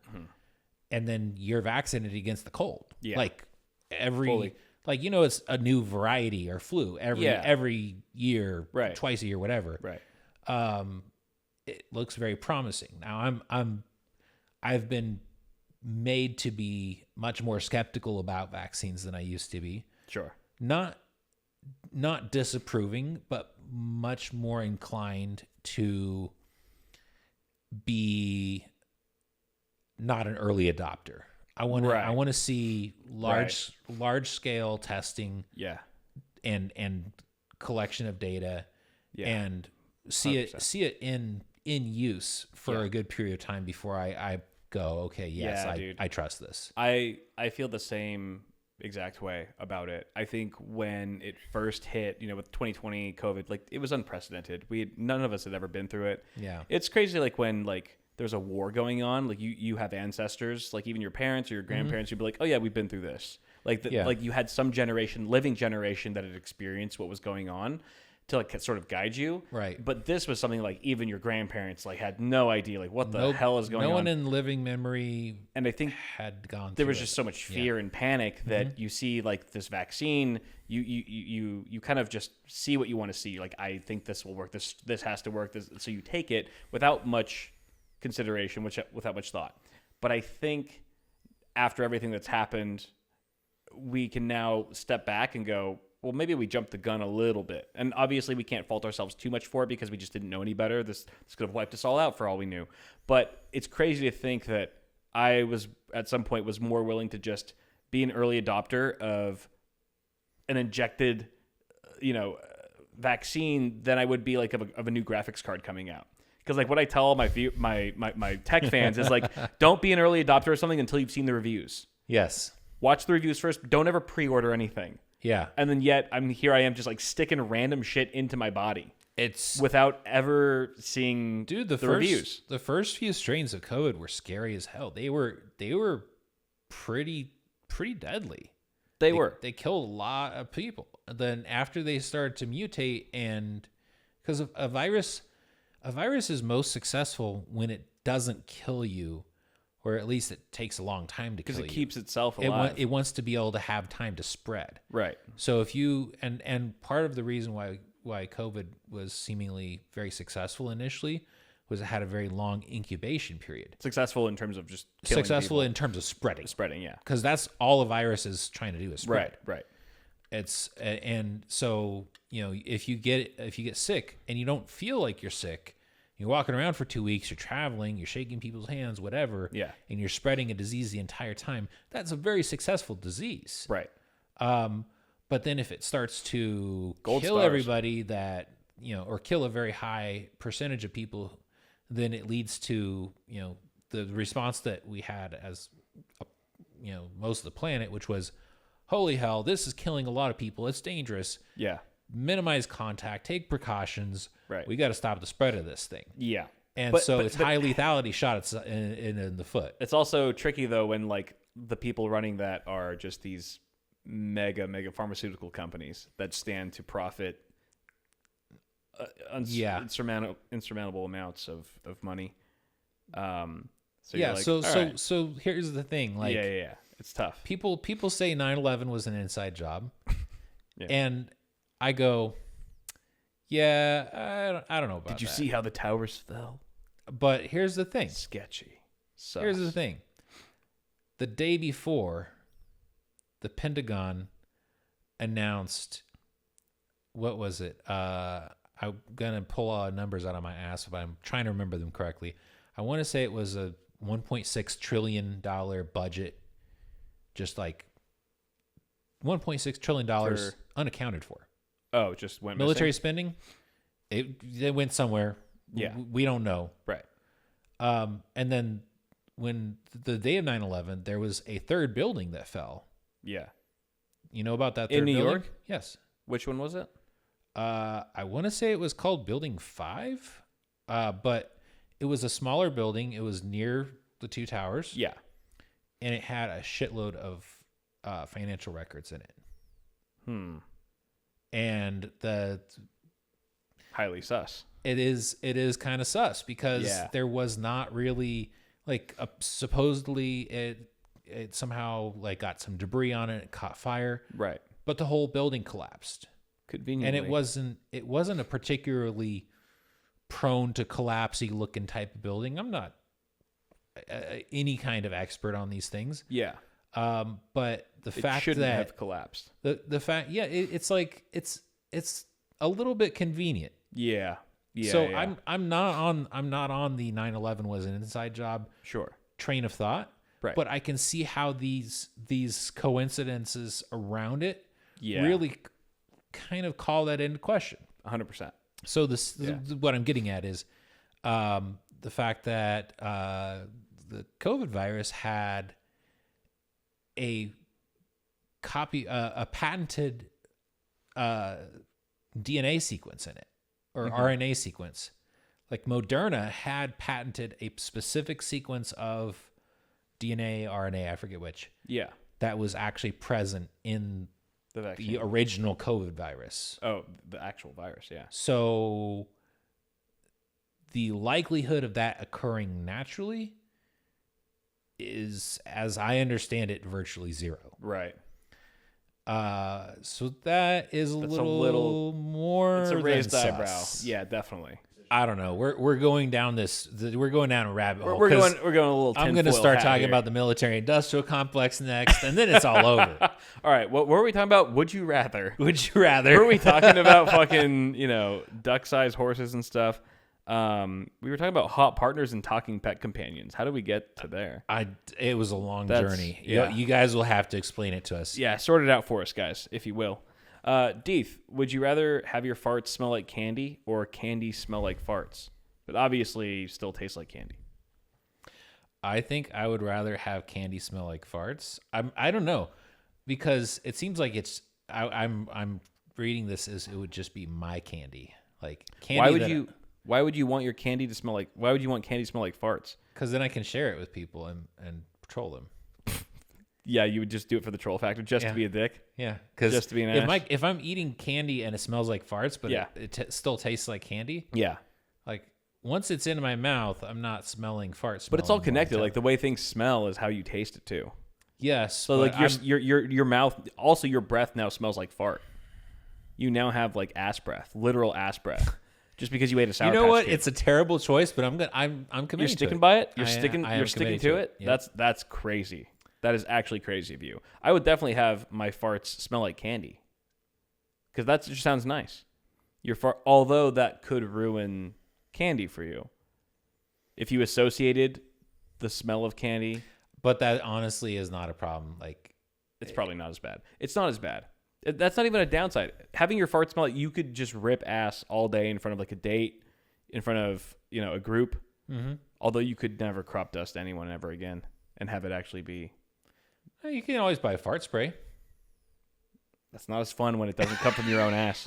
S2: and then you're vaccinated against the cold. Like every like it's a new variety or flu every year, twice a year, whatever. It looks very promising. Now I've been made to be much more skeptical about vaccines than I used to be.
S1: Sure.
S2: Not disapproving, but much more inclined to be not an early adopter. I want to see large scale testing. And collection of data. And see 100%. it in use for a good period of time before I go, okay, yes, I trust this.
S1: I feel the same exact way about it. I think when it first hit, with 2020 COVID, like it was unprecedented. None of us had ever been through it. It's crazy. Like when there's a war going on, like you have ancestors, like even your parents or your grandparents, you'd be like, oh yeah, we've been through this. Like you had some living generation that had experienced what was going on to like sort of guide you.
S2: Right.
S1: But this was something like even your grandparents like had no idea like what the hell is going on.
S2: No one in living memory,
S1: and I think
S2: had gone.
S1: There was just so much fear and panic that you see like this vaccine, you kind of just see what you want to see. You're like, I think this will work. This has to work. So you take it without much consideration, without much thought. But I think after everything that's happened, we can now step back and go, well, maybe we jumped the gun a little bit. And obviously we can't fault ourselves too much for it because we just didn't know any better. This could have wiped us all out for all we knew. But it's crazy to think that I was at some point was more willing to just be an early adopter of an injected, vaccine than I would be like of a new graphics card coming out. Because like what I tell my tech fans is like, don't be an early adopter of something until you've seen the reviews.
S2: Yes.
S1: Watch the reviews first. Don't ever pre-order anything.
S2: Yeah.
S1: And then yet I am just like sticking random shit into my body.
S2: It's
S1: without ever seeing the reviews.
S2: The first few strains of COVID were scary as hell. They were pretty deadly. They killed a lot of people. And then after they started to mutate, and because a virus is most successful when it doesn't kill you, or at least it takes a long time to kill you.
S1: Because it keeps itself alive.
S2: It wants to be able to have time to spread.
S1: Right.
S2: So if you and part of the reason why COVID was seemingly very successful initially was it had a very long incubation period.
S1: Successful in terms of just killing people.
S2: In terms of spreading.
S1: Spreading, yeah.
S2: Because that's all a virus is trying to do is spread.
S1: Right.
S2: It's and so if you get sick and you don't feel like you're sick, you're walking around for 2 weeks, you're traveling, you're shaking people's hands, whatever, and you're spreading a disease the entire time, that's a very successful disease.
S1: Right.
S2: But then if it starts to kill everybody that, or kill a very high percentage of people, then it leads to, the response that we had as, most of the planet, which was, holy hell, this is killing a lot of people. It's dangerous.
S1: Yeah.
S2: Minimize contact, take precautions.
S1: Right.
S2: We got to stop the spread of this thing.
S1: Yeah.
S2: And it's high lethality shot in the foot.
S1: It's also tricky though when like the people running that are just these mega pharmaceutical companies that stand to profit insurmountable amounts of money. So
S2: here's the thing. Like,
S1: yeah. It's tough.
S2: People say 9/11 was an inside job. And I go, I don't know about that.
S1: Did you see how the towers fell?
S2: But here's the thing.
S1: Sketchy.
S2: Here's the thing. The day before, the Pentagon announced, what was it? I'm going to pull numbers out of my ass, but I'm trying to remember them correctly. I want to say it was a $1.6 trillion budget, just like $1.6 trillion unaccounted for.
S1: Oh, it just went
S2: military
S1: missing?
S2: spending. It went somewhere.
S1: Yeah,
S2: we don't know.
S1: Right.
S2: And then the day of 9/11, there was a third building that fell.
S1: Yeah.
S2: You know about that third
S1: in New
S2: building?
S1: York?
S2: Yes.
S1: Which one was it?
S2: I want to say it was called Building 5, but it was a smaller building. It was near the two towers.
S1: Yeah.
S2: And it had a shitload of financial records in it. And
S1: highly sus.
S2: It is kind of sus because there was not really like supposedly it somehow like got some debris on it, caught fire.
S1: Right.
S2: But the whole building collapsed.
S1: Conveniently.
S2: And it wasn't a particularly prone to collapsey looking type of building. I'm not any kind of expert on these things.
S1: Yeah.
S2: But the fact
S1: shouldn't
S2: that
S1: have collapsed.
S2: The fact, it's like it's a little bit convenient.
S1: Yeah. Yeah.
S2: So
S1: yeah.
S2: I'm not on the 9/11 was an inside job.
S1: Sure.
S2: Train of thought.
S1: Right.
S2: But I can see how these coincidences around it really kind of call that into question.
S1: 100%.
S2: So what I'm getting at is the fact that the COVID virus had a patented DNA sequence in it, or RNA sequence. Like Moderna had patented a specific sequence of DNA, RNA, I forget which.
S1: Yeah.
S2: That was actually present in the original COVID virus.
S1: Oh, the actual virus, yeah.
S2: So the likelihood of that occurring naturally is, as I understand it, virtually zero.
S1: Right.
S2: So that is a little more.
S1: It's a raised
S2: than
S1: eyebrow.
S2: sus.
S1: Yeah, definitely.
S2: I don't know. We're going down we're going down a rabbit hole.
S1: We're going a little.
S2: I'm going to start talking about the military-industrial complex next, and then it's all over.
S1: All right. What were we talking about? Would you rather?
S2: Would you rather?
S1: Were we talking about fucking duck-sized horses and stuff? We were talking about hot partners and talking pet companions. How did we get to there?
S2: It was a long journey.
S1: Yeah.
S2: You guys will have to explain it to us.
S1: Yeah, sort it out for us, guys, if you will. Deeth, would you rather have your farts smell like candy or candy smell like farts? But obviously still taste like candy.
S2: I think I would rather have candy smell like farts. I don't know, because it seems like I'm reading this as it would just be my candy. Like candy.
S1: Why would you want your candy to smell like? Why would you want candy to smell like farts?
S2: Because then I can share it with people and patrol them.
S1: Yeah, you would just do it for the troll factor, just to be a dick.
S2: Yeah, because
S1: just to be an ass.
S2: If I'm eating candy and it smells like farts, but it still tastes like candy.
S1: Yeah,
S2: like once it's in my mouth, I'm not smelling farts.
S1: But it's all connected. Like the way things smell is how you taste it too.
S2: Yes.
S1: So like your mouth, also your breath now smells like fart. You now have like ass breath, literal ass breath. Just because you ate a Sour Patch Kid.
S2: You know what? It's a terrible choice, but I'm committing.
S1: You're sticking by it. You're sticking to it.
S2: Yep.
S1: That's crazy. That is actually crazy of you. I would definitely have my farts smell like candy, because that just sounds nice. Your fart, although that could ruin candy for you, if you associated the smell of candy.
S2: But that honestly is not a problem. Like,
S1: it's probably not as bad. It's not as bad. That's not even a downside. Having your fart smell like, you could just rip ass all day in front of like a date, in front of a group.
S2: Mm-hmm.
S1: Although you could never crop dust anyone ever again and have it actually be.
S2: You can always buy fart spray.
S1: That's not as fun when it doesn't come from your own ass.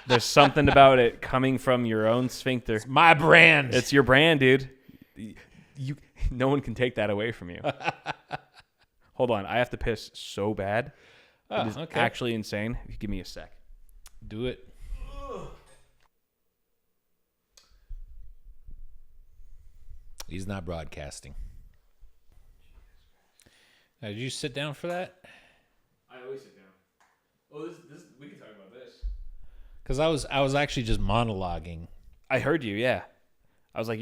S1: There's something about it coming from your own sphincter.
S2: It's my brand.
S1: It's your brand, dude. No one can take that away from you. Hold on. I have to piss so bad. It is actually insane. If you give me a sec.
S2: Do it. He's not broadcasting. Now, did you sit down for that?
S1: I always sit down. Oh, this we can talk about this.
S2: Because I was actually just monologuing.
S1: I heard you, yeah. I was like,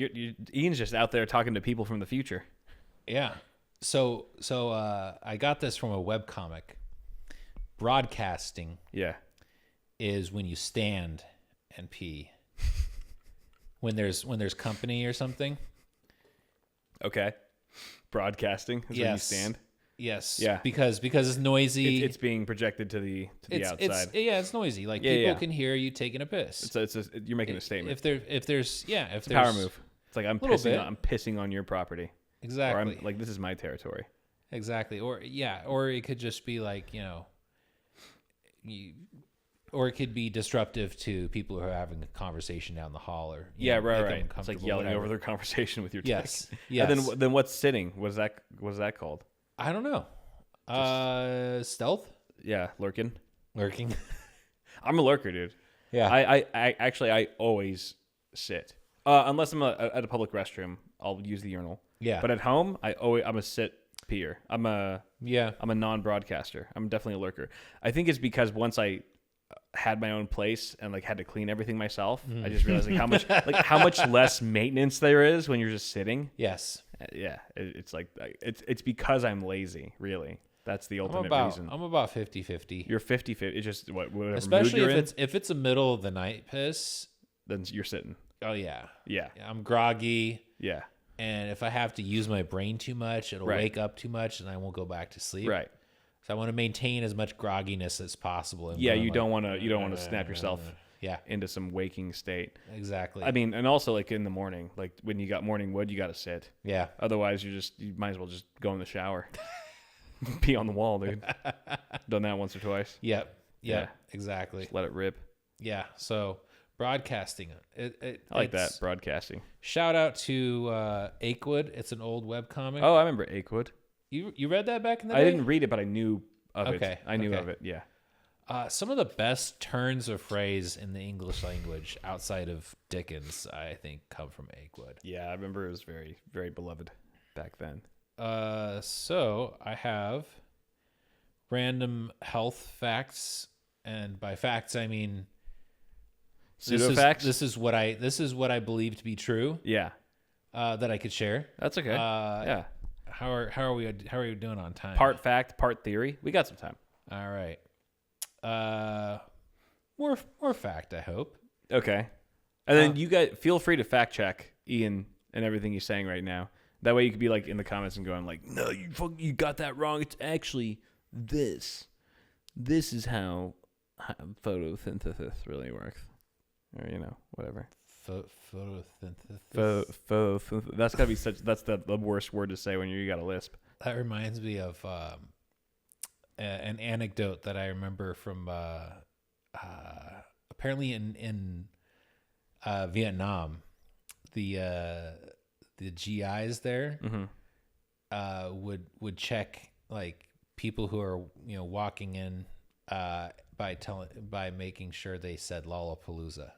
S1: Ian's just out there talking to people from the future.
S2: Yeah. So I got this from a webcomic. Broadcasting is when you stand and pee. when there's company or something.
S1: Okay. Broadcasting is when you stand.
S2: Yes.
S1: Yeah.
S2: Because it's noisy.
S1: It's being projected to the outside.
S2: It's noisy. Like people can hear you taking a piss.
S1: You're making a statement.
S2: If there's
S1: it's a power move. It's like I'm pissing on your property.
S2: Exactly.
S1: Or I'm like, this is my territory.
S2: Exactly. Or it could just be like, or it could be disruptive to people who are having a conversation down the hall, or
S1: right. It's like yelling over their conversation with your tech.
S2: Yes.
S1: And then what's sitting? What's that called?
S2: I don't know. Stealth?
S1: Yeah, lurking. I'm a lurker, dude.
S2: Yeah.
S1: I actually always sit. Unless I'm at a public restroom, I'll use the urinal.
S2: Yeah.
S1: But at home, I'm a sit peer. I'm a non-broadcaster. I'm definitely a lurker. I think it's because once I had my own place and like had to clean everything myself, I just realized how much less maintenance there is when you're just sitting.
S2: Yes.
S1: Yeah. It's because I'm lazy, really. That's the ultimate reason.
S2: I'm about 50-50.
S1: You're 50-50. It's just whatever
S2: especially
S1: mood you're
S2: if it's a middle of the night piss,
S1: then you're sitting.
S2: Oh yeah.
S1: Yeah.
S2: I'm groggy.
S1: Yeah.
S2: And if I have to use my brain too much, it'll wake up too much and I won't go back to sleep.
S1: Right.
S2: So I want to maintain as much grogginess as possible.
S1: Yeah, you don't want to snap yourself into some waking state.
S2: Exactly.
S1: I mean, and also like in the morning, like when you got morning wood, you got to sit.
S2: Yeah.
S1: Otherwise, you might as well just go in the shower. Pee on the wall, dude. Done that once or twice.
S2: Yep. Yeah. Exactly.
S1: Just let it rip.
S2: Yeah. So broadcasting.
S1: I like that, broadcasting.
S2: Shout out to Akewood. It's an old webcomic.
S1: Oh, I remember Akewood.
S2: You read that back in the day?
S1: I didn't read it, but I knew of it. I knew of it, yeah.
S2: Some of the best turns of phrase in the English language outside of Dickens, I think, come from Akewood.
S1: Yeah, I remember it was very, very beloved back then.
S2: So I have random health facts, and by facts I mean
S1: pseudo facts.
S2: This is what I believe to be true.
S1: Yeah,
S2: that I could share.
S1: That's okay. Yeah.
S2: How are we doing on time?
S1: Part fact, part theory. We got some time.
S2: All right. More fact, I hope.
S1: Okay. And then you guys feel free to fact check Ian and everything he's saying right now. That way you could be like in the comments and going like, no, you got that wrong. It's actually this. This is how photosynthesis really works. Or, whatever.
S2: Photosynthesis.
S1: That's gotta be that's the worst word to say when you got a lisp.
S2: That reminds me of an anecdote that I remember from apparently in Vietnam, the GIs there would check like people who are walking in by making sure they said Lollapalooza.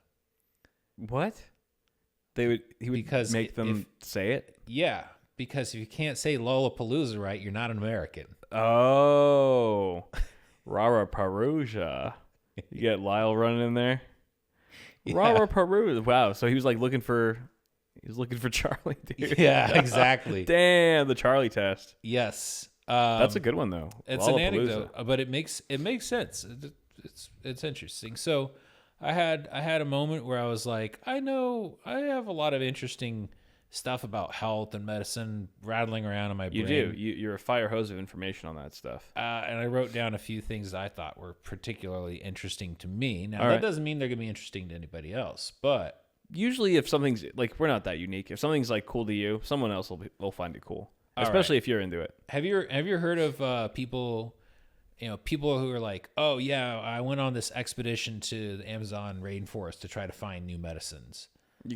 S1: What? He would make them say it?
S2: Yeah, because if you can't say Lollapalooza right, you're not an American.
S1: Oh, Rara Perusia. You get Lyle running in there. Yeah. Rara Perusia. Wow. So he was like looking for Charlie, dude.
S2: Yeah, exactly.
S1: Damn, the Charlie test.
S2: Yes.
S1: That's a good one though.
S2: It's an anecdote, but it makes sense. It's interesting. So I had a moment where I was like, I know I have a lot of interesting stuff about health and medicine rattling around in my brain.
S1: You do. You're a fire hose of information on that stuff.
S2: And I wrote down a few things that I thought were particularly interesting to me. Now,
S1: that
S2: doesn't mean they're going to be interesting to anybody else, but
S1: usually if something's like, we're not that unique. If something's like cool to you, someone else will find it cool, especially if you're into it.
S2: Have you heard of people, people who are like, oh yeah, I went on this expedition to the Amazon rainforest to try to find new medicines.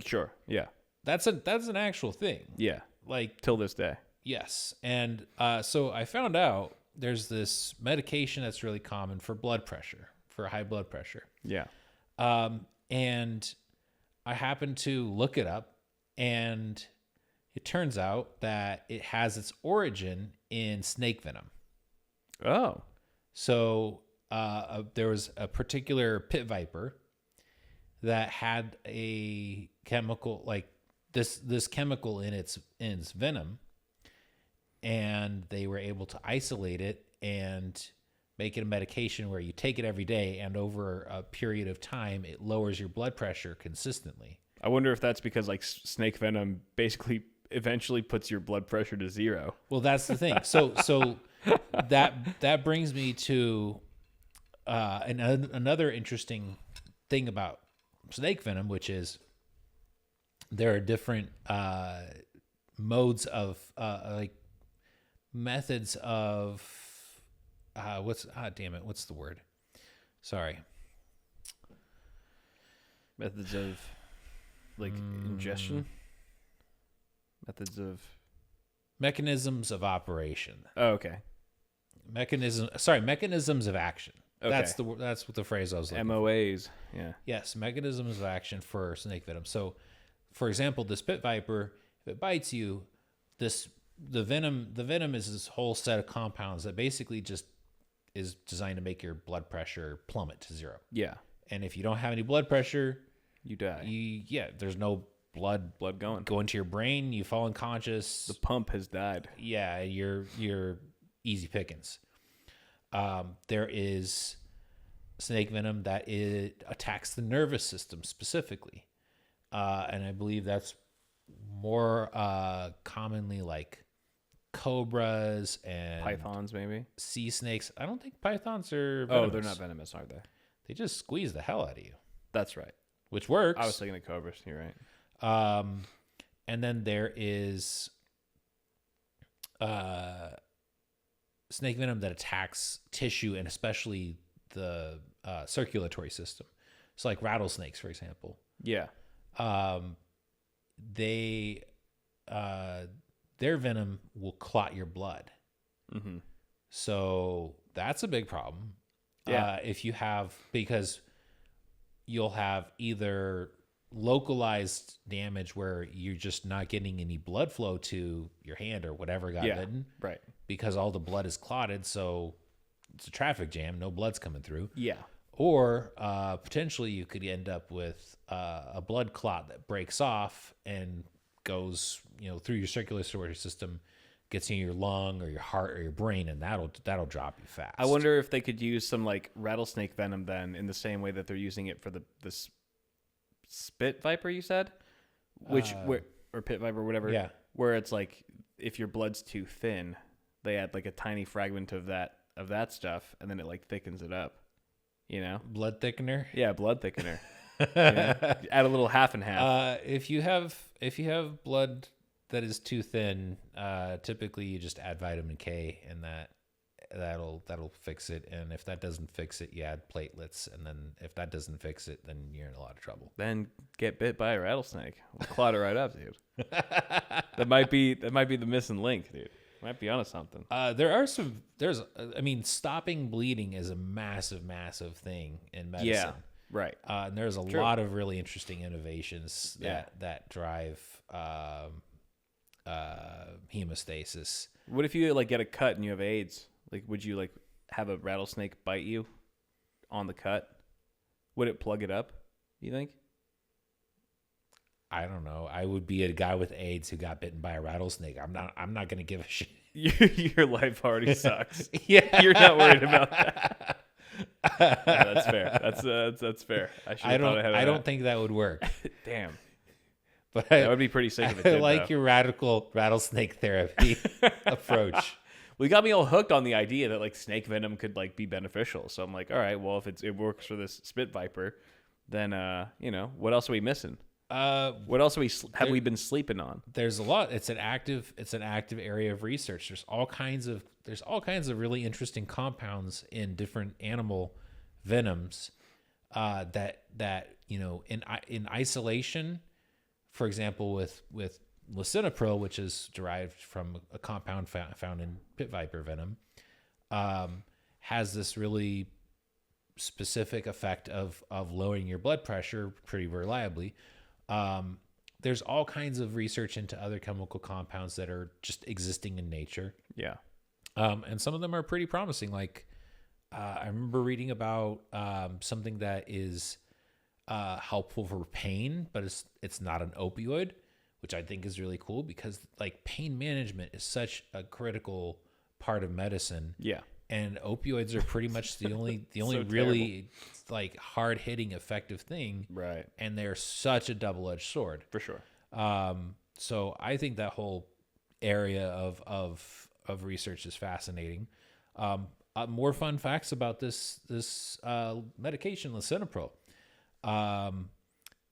S1: Sure. Yeah.
S2: That's an actual thing.
S1: Yeah.
S2: Like
S1: till this day.
S2: Yes. And so I found out there's this medication that's really common for blood pressure, for high blood pressure.
S1: Yeah.
S2: And I happened to look it up, and it turns out that it has its origin in snake venom.
S1: Oh.
S2: So there was a particular pit viper that had a chemical like this chemical in its venom, and they were able to isolate it and make it a medication where you take it every day, and over a period of time it lowers your blood pressure consistently.
S1: I wonder if that's because like snake venom basically eventually puts your blood pressure to zero.
S2: Well, that's the thing. So that brings me to another interesting thing about snake venom, which is there are different modes of like methods of what's the word? Sorry.
S1: Methods of like ingestion.
S2: Mechanisms of operation.
S1: Oh, okay.
S2: Mechanisms of action.
S1: Okay.
S2: That's what the phrase I was looking
S1: MOAs. Yeah.
S2: Yes, mechanisms of action for snake venom. So, for example, the spit viper, if it bites you, the venom is this whole set of compounds that basically just is designed to make your blood pressure plummet to zero.
S1: Yeah.
S2: And if you don't have any blood pressure,
S1: you die.
S2: There's no blood going to your brain. You fall unconscious.
S1: The pump has died.
S2: Yeah, you're easy pickings. There is snake venom that attacks the nervous system specifically, and I believe that's more commonly like cobras and
S1: pythons, maybe
S2: sea snakes. I don't think pythons are
S1: venomous. Oh, they're not venomous, are they?
S2: They just squeeze the hell out of you.
S1: That's right.
S2: Which works.
S1: I was thinking of cobras. You're right.
S2: And then there is snake venom that attacks tissue and especially the circulatory system. So like rattlesnakes, for example.
S1: Yeah.
S2: Their venom will clot your blood.
S1: Mm-hmm.
S2: So that's a big problem.
S1: Yeah.
S2: Because you'll have either localized damage where you're just not getting any blood flow to your hand or whatever got bitten.
S1: Right.
S2: Because all the blood is clotted, so it's a traffic jam. No blood's coming through.
S1: Yeah.
S2: Or potentially you could end up with a blood clot that breaks off and goes, through your circulatory system, gets in your lung or your heart or your brain, and that'll drop you fast.
S1: I wonder if they could use some like rattlesnake venom then, in the same way that they're using it for the spit viper. You said, or pit viper, whatever.
S2: Yeah.
S1: Where it's like if your blood's too thin, they add like a tiny fragment of that stuff, and then it like thickens it up.
S2: Blood thickener.
S1: Yeah, blood thickener. Add a little half and half.
S2: If you have blood that is too thin, typically you just add vitamin K, and that'll fix it. And if that doesn't fix it, you add platelets. And then if that doesn't fix it, then you're in a lot of trouble.
S1: Then get bit by a rattlesnake. We'll clot it right up, dude. That might be the missing link, dude. Might be onto something. Stopping bleeding is a massive, massive thing in medicine.
S2: Yeah,
S1: right.
S2: And there's a lot of really interesting innovations that drive hemostasis.
S1: What if you like get a cut and you have AIDS? Like, would you like have a rattlesnake bite you on the cut? Would it plug it up, you think?
S2: I don't know. I would be a guy with AIDS who got bitten by a rattlesnake. I'm not going to give a shit.
S1: Your life already sucks.
S2: Yeah.
S1: You're not worried about that. Yeah, that's fair. That's fair.
S2: I don't think that would work.
S1: Damn.
S2: But
S1: that would be pretty sick if it did.
S2: I like your radical rattlesnake therapy approach.
S1: Well, you got me all hooked on the idea that like snake venom could like be beneficial. So I'm like, all right, well, if it works for this spit viper, then what else are we missing? What else have we been sleeping on?
S2: There's a lot. It's an active area of research. There's all kinds of really interesting compounds in different animal venoms that in isolation. For example, with Lisinopril, which is derived from a compound found in pit viper venom, has this really specific effect of lowering your blood pressure pretty reliably. There's all kinds of research into other chemical compounds that are just existing in nature.
S1: Yeah.
S2: And some of them are pretty promising. Like, I remember reading about something that is helpful for pain, but it's not an opioid, which I think is really cool because like pain management is such a critical part of medicine.
S1: Yeah.
S2: And opioids are pretty much the only
S1: so
S2: really like hard hitting effective thing.
S1: Right.
S2: And they're such a double-edged sword.
S1: For sure.
S2: So I think that whole area of research is fascinating. More fun facts about this medication, Lisinopril.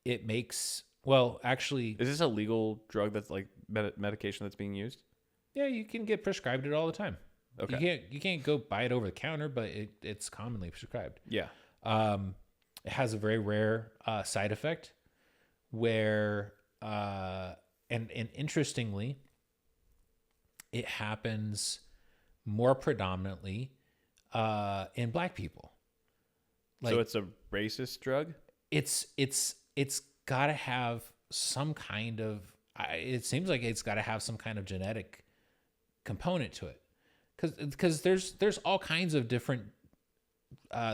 S2: It makes Well, actually,
S1: is this a legal drug that's like medication that's being used?
S2: Yeah, you can get prescribed it all the time. Okay. You can't go buy it over the counter, but it's commonly prescribed.
S1: Yeah.
S2: It has a very rare side effect where and interestingly, it happens more predominantly in Black people.
S1: Like, so it's a racist drug?
S2: It's got to have some kind of it seems like it's got to have some kind of genetic component to it. Cuz there's all kinds of different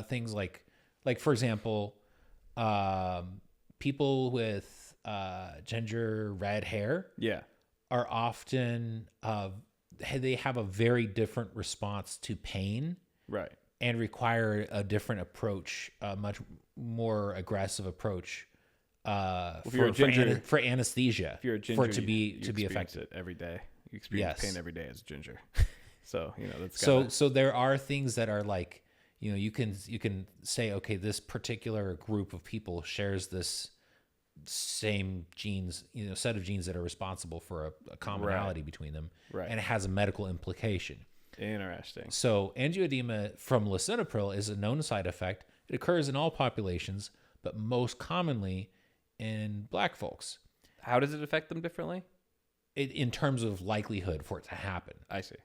S2: things like for example, people with ginger red hair are often they have a very different response to pain,
S1: right,
S2: and require a different approach, a much more aggressive approach for anesthesia.
S1: If you're a ginger,
S2: for it to be effective.
S1: It every day. You experience pain every day as a ginger. So that's
S2: so there are things that are like, you can say, okay, this particular group of people shares this same genes, set of genes that are responsible for a commonality between them, and it has a medical implication.
S1: Interesting.
S2: So angioedema from lisinopril is a known side effect. It occurs in all populations, but most commonly in Black folks.
S1: How does it affect them differently?
S2: In terms of likelihood for it to happen.
S1: I see.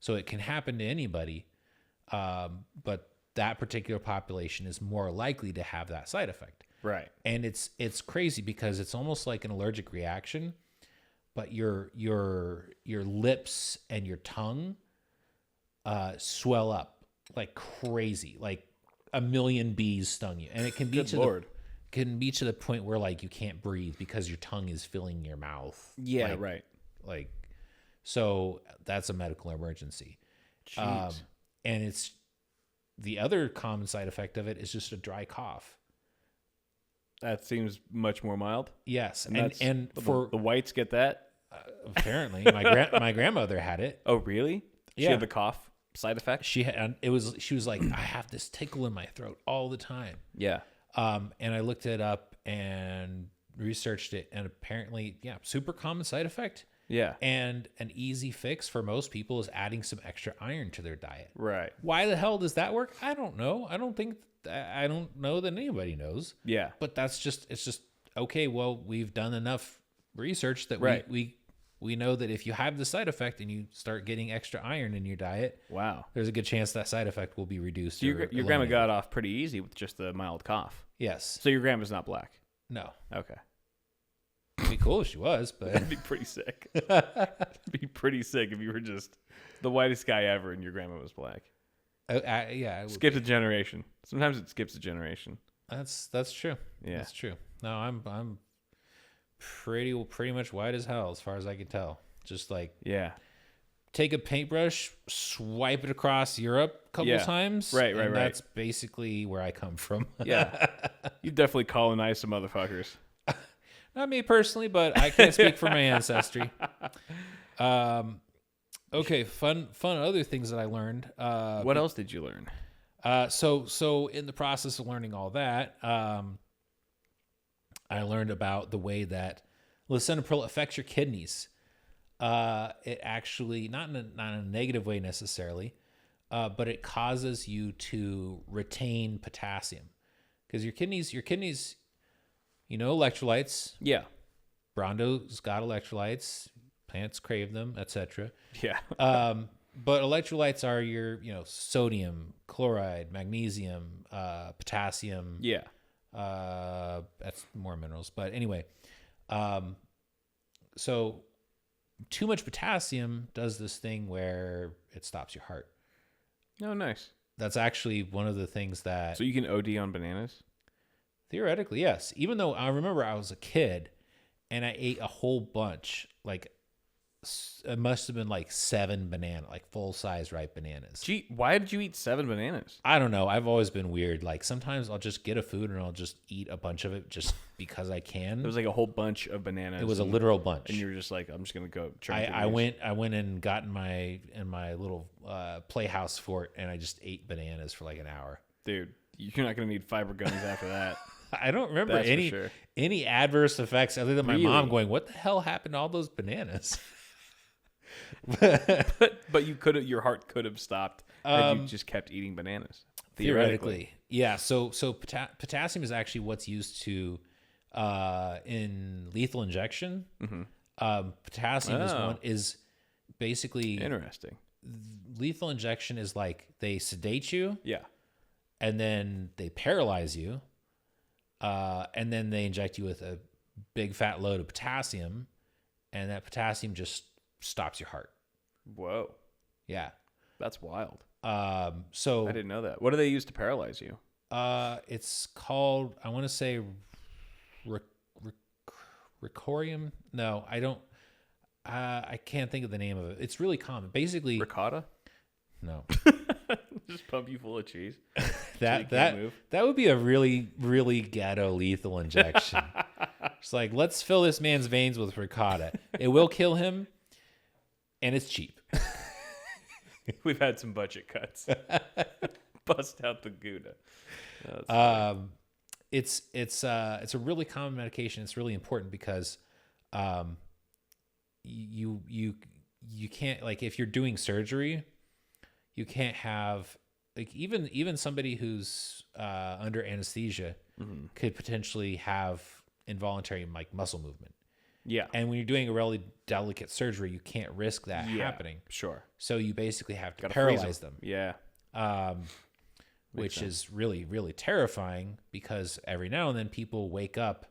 S2: So it can happen to anybody, but that particular population is more likely to have that side effect.
S1: Right.
S2: And it's crazy because it's almost like an allergic reaction, but your lips and your tongue swell up like crazy, like a million bees stung you, and it can be to the point where like you can't breathe because your tongue is filling your mouth.
S1: Yeah, right.
S2: Like, so that's a medical emergency. And it's the other common side effect of it is just a dry cough.
S1: That seems much more mild.
S2: Yes,
S1: and for the whites get that.
S2: Apparently, my grandmother had it.
S1: Oh, really? She had the cough side effect.
S2: She was like, I have this tickle in my throat all the time.
S1: Yeah.
S2: And I looked it up and researched it, and apparently, super common side effect.
S1: Yeah.
S2: And an easy fix for most people is adding some extra iron to their diet.
S1: Right.
S2: Why the hell does that work? I don't know. I don't know that anybody knows.
S1: Yeah.
S2: But it's just okay. Well, we've done enough research that we know that if you have the side effect and you start getting extra iron in your diet,
S1: wow,
S2: there's a good chance that side effect will be reduced.
S1: So your grandma got off pretty easy with just a mild cough.
S2: Yes.
S1: So your grandma's not Black.
S2: No.
S1: Okay.
S2: It'd be cool if she was, but
S1: that'd be pretty sick. It'd be pretty sick if you were just the whitest guy ever and your grandma was Black.
S2: Skipped
S1: a generation. Sometimes it skips a generation.
S2: That's true.
S1: Yeah,
S2: that's true. No, I'm pretty much white as hell as far as I can tell. Just like take a paintbrush, swipe it across Europe a couple times.
S1: Right.
S2: That's basically where I come from.
S1: Yeah, you definitely colonized some motherfuckers.
S2: Not me personally, but I can't speak for my ancestry. Okay, fun other things that I learned.
S1: What else did you learn?
S2: So in the process of learning all that, I learned about the way that lisinopril affects your kidneys. It actually, not in a negative way necessarily, but it causes you to retain potassium because your kidneys, electrolytes.
S1: Yeah.
S2: Brondo's got electrolytes. Plants crave them, etc.
S1: Yeah.
S2: But electrolytes are your, sodium, chloride, magnesium, potassium.
S1: Yeah.
S2: That's more minerals. But anyway, so too much potassium does this thing where it stops your heart.
S1: Oh, nice.
S2: That's actually one of the things that...
S1: So you can OD on bananas?
S2: Theoretically, yes. Even though I remember I was a kid and I ate a whole bunch, like it must have been like 7 full-size ripe bananas.
S1: Gee, why did you eat 7 bananas?
S2: I don't know. I've always been weird. Like sometimes I'll just get a food and I'll just eat a bunch of it just because I can.
S1: It was like a whole bunch of bananas.
S2: It was a literal bunch.
S1: And you were just like, I'm just gonna go.
S2: I went and got in my little playhouse fort and I just ate bananas for like an hour.
S1: Dude, you're not gonna need fiber gummies after that.
S2: I don't remember
S1: That's for sure.
S2: any adverse effects other than my
S1: Really?
S2: mom going, "What the hell happened to all those bananas?"
S1: But your heart could have stopped had you just kept eating bananas.
S2: Theoretically. Yeah. So potassium is actually what's used to in lethal injection. Potassium is basically
S1: Interesting.
S2: lethal injection is like they sedate you,
S1: Yeah.
S2: and then they paralyze you, and then they inject you with a big fat load of potassium, and that potassium just stops your heart.
S1: Whoa.
S2: Yeah.
S1: That's wild.
S2: So
S1: I didn't know that. What do they use to paralyze you?
S2: it's called, I want to say Ricorium. No, I don't. I can't think of the name of it. It's really common. Basically,
S1: Ricotta?
S2: no.
S1: Just pump you full of cheese.
S2: that would be a really, really ghetto lethal injection. It's like, let's fill this man's veins with ricotta. It will kill him, and it's cheap.
S1: We've had some budget cuts. Bust out the Gouda.
S2: It's a really common medication. It's really important because you can't, like, if you're doing surgery, you can't have, like, even somebody who's under anesthesia could potentially have involuntary, like, muscle movement.
S1: Yeah.
S2: And when you're doing a really delicate surgery, you can't risk that happening.
S1: Sure.
S2: So you basically have to
S1: Gotta
S2: paralyze them.
S1: Yeah.
S2: Which is really, really terrifying because every now and then people wake up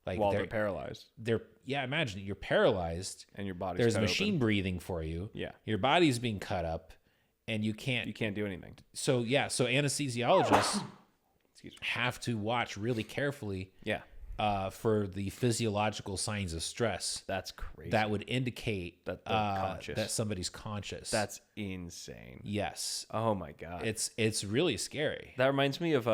S2: like
S1: while they're paralyzed.
S2: Imagine you're paralyzed
S1: and your body's
S2: there's
S1: cut
S2: machine
S1: open.
S2: breathing for you.
S1: Yeah.
S2: Your body's being cut up and you can't
S1: do anything.
S2: So anesthesiologists have to watch really carefully.
S1: Yeah.
S2: For the physiological signs of stress.
S1: That's crazy.
S2: That would indicate
S1: that they're conscious.
S2: that somebody's conscious.
S1: That's insane.
S2: Yes.
S1: Oh my God.
S2: It's really scary.
S1: That reminds me of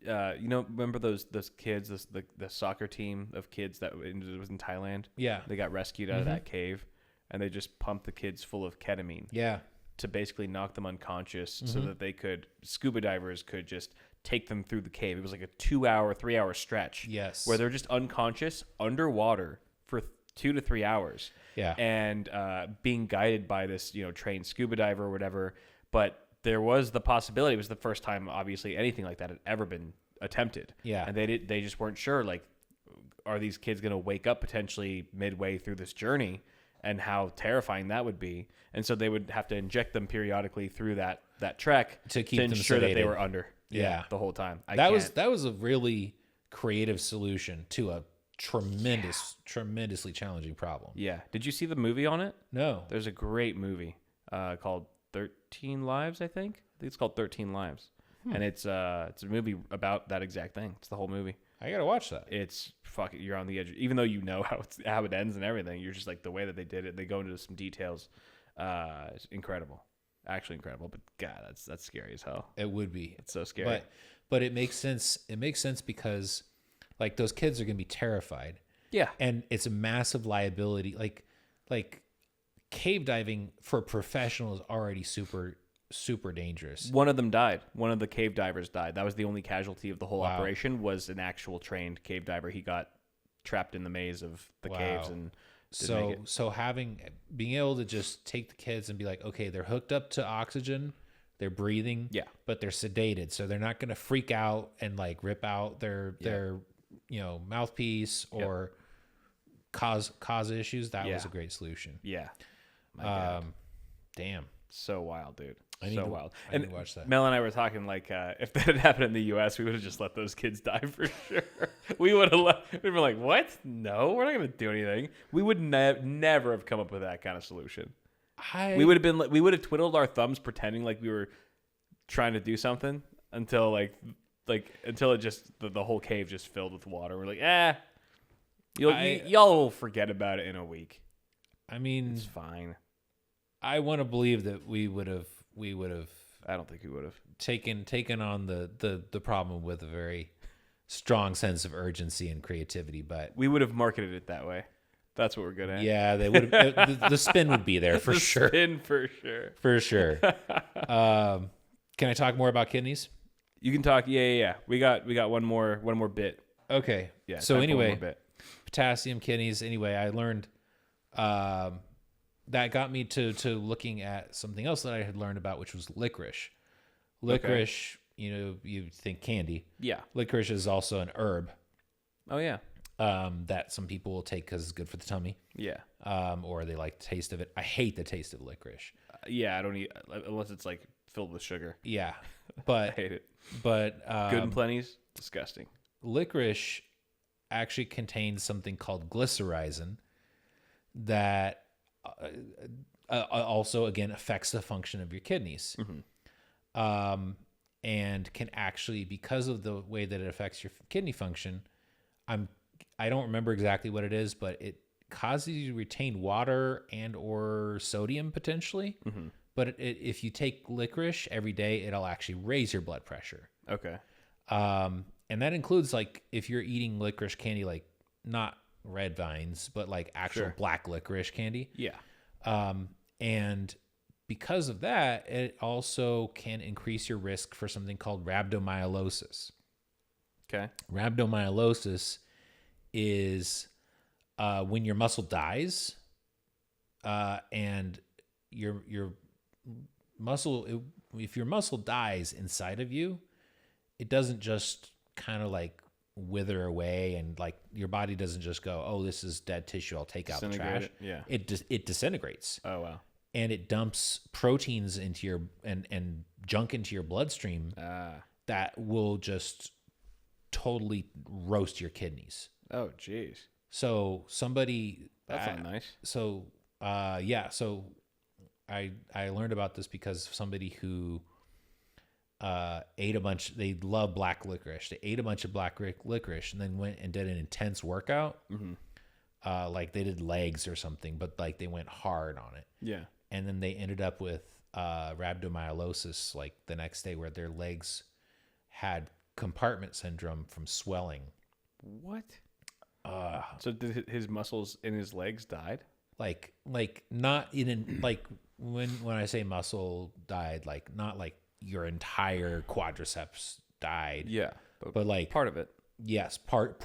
S1: remember those kids, the soccer team of kids that was in Thailand?
S2: Yeah.
S1: They got rescued out of that cave and they just pumped the kids full of ketamine.
S2: Yeah.
S1: To basically knock them unconscious so that scuba divers could just take them through the cave. It was like a 3-hour stretch.
S2: Yes.
S1: Where they're just unconscious underwater for 2 to 3 hours.
S2: Yeah.
S1: And being guided by this, trained scuba diver or whatever. But there was the possibility, it was the first time, obviously, anything like that had ever been attempted.
S2: Yeah.
S1: And they just weren't sure, like, are these kids going to wake up potentially midway through this journey? And how terrifying that would be. And so they would have to inject them periodically through that trek
S2: to keep them
S1: ensure
S2: sedated.
S1: that they were under
S2: the
S1: whole time.
S2: That was a really creative solution to a tremendously challenging problem.
S1: Yeah. Did you see the movie on it?
S2: No.
S1: There's a great movie called 13 Lives, I think it's called 13 Lives. And it's a movie about that exact thing. It's the whole movie.
S2: I gotta watch that.
S1: It's fucking. You're on the edge. Even though you know how it ends and everything, you're just like, the way that they did it. They go into some details. It's incredible, actually incredible. But God, that's scary as hell.
S2: It would be.
S1: It's so scary.
S2: But it makes sense. It makes sense because, like, those kids are gonna be terrified.
S1: Yeah.
S2: And it's a massive liability. Like cave diving for professionals is already super dangerous.
S1: One of them died. One of the cave divers died. That was the only casualty of the whole operation, was an actual trained cave diver. He got trapped in the maze of the caves and
S2: being able to just take the kids and be like, okay, they're hooked up to oxygen, they're breathing, but they're sedated, so they're not going to freak out and, like, rip out their mouthpiece or cause issues. That was a great solution.
S1: Yeah. My God.
S2: Damn.
S1: So wild, dude.
S2: Wild. I need to watch that.
S1: Mel and I were talking, like, if that had happened in the U.S., we would have just let those kids die for sure. We would have we'd been like, what? No, we're not going to do anything. We would never have come up with that kind of solution. We would have twiddled our thumbs pretending like we were trying to do something until until it just the whole cave just filled with water. We're like, y'all will forget about it in a week.
S2: I mean,
S1: it's fine.
S2: I want to believe that we would have.
S1: I don't think we would have
S2: taken on the problem with a very strong sense of urgency and creativity, but
S1: we would have marketed it that way. That's what we're good at.
S2: Yeah, they would have. The spin would be there for sure.
S1: Spin for sure.
S2: For sure. Can I talk more about kidneys?
S1: You can talk. Yeah. We got one more bit.
S2: Okay.
S1: Yeah.
S2: So
S1: one
S2: anyway,
S1: more bit.
S2: potassium, kidneys. Anyway, I learned that got me to looking at something else that I had learned about, which was licorice. Licorice, you think candy.
S1: Yeah.
S2: Licorice is also an herb.
S1: Oh yeah.
S2: That some people will take because it's good for the tummy.
S1: Yeah.
S2: Or they like the taste of it. I hate the taste of licorice.
S1: Yeah, I don't eat unless it's like filled with sugar.
S2: Yeah, but
S1: I hate it.
S2: But
S1: Good and plenty's disgusting.
S2: Licorice actually contains something called glycyrrhizin that also again affects the function of your kidneys. Mm-hmm. And can actually, because of the way that it affects your kidney function, I don't remember exactly what it is, but it causes you to retain water and or sodium potentially. Mm-hmm. But if you take licorice every day, it'll actually raise your blood pressure.
S1: Okay.
S2: And that includes like if you're eating licorice candy, like not red vines, but like actual black licorice candy.
S1: Yeah.
S2: And because of that, it also can increase your risk for something called rhabdomyolysis.
S1: Okay.
S2: Rhabdomyolysis is when your muscle dies, and your muscle, if your muscle dies inside of you, it doesn't just kind of like wither away and like your body doesn't just go, oh, this is dead tissue, I'll take out the trash.
S1: Yeah.
S2: It disintegrates.
S1: Oh wow.
S2: And it dumps proteins into your and junk into your bloodstream that will just totally roast your kidneys.
S1: Oh jeez.
S2: So somebody
S1: that's not nice.
S2: So so I learned about this because somebody who ate a bunch. They love black licorice. They ate a bunch of black licorice and then went and did an intense workout. Mm-hmm. Like they did legs or something, but like they went hard on it.
S1: Yeah.
S2: And then they ended up with rhabdomyolysis like the next day, where their legs had compartment syndrome from swelling.
S1: What? So did his muscles in his legs died? Like
S2: not in like when I say muscle died, like not like your entire quadriceps died.
S1: Yeah.
S2: But like
S1: part of it.
S2: Yes. Part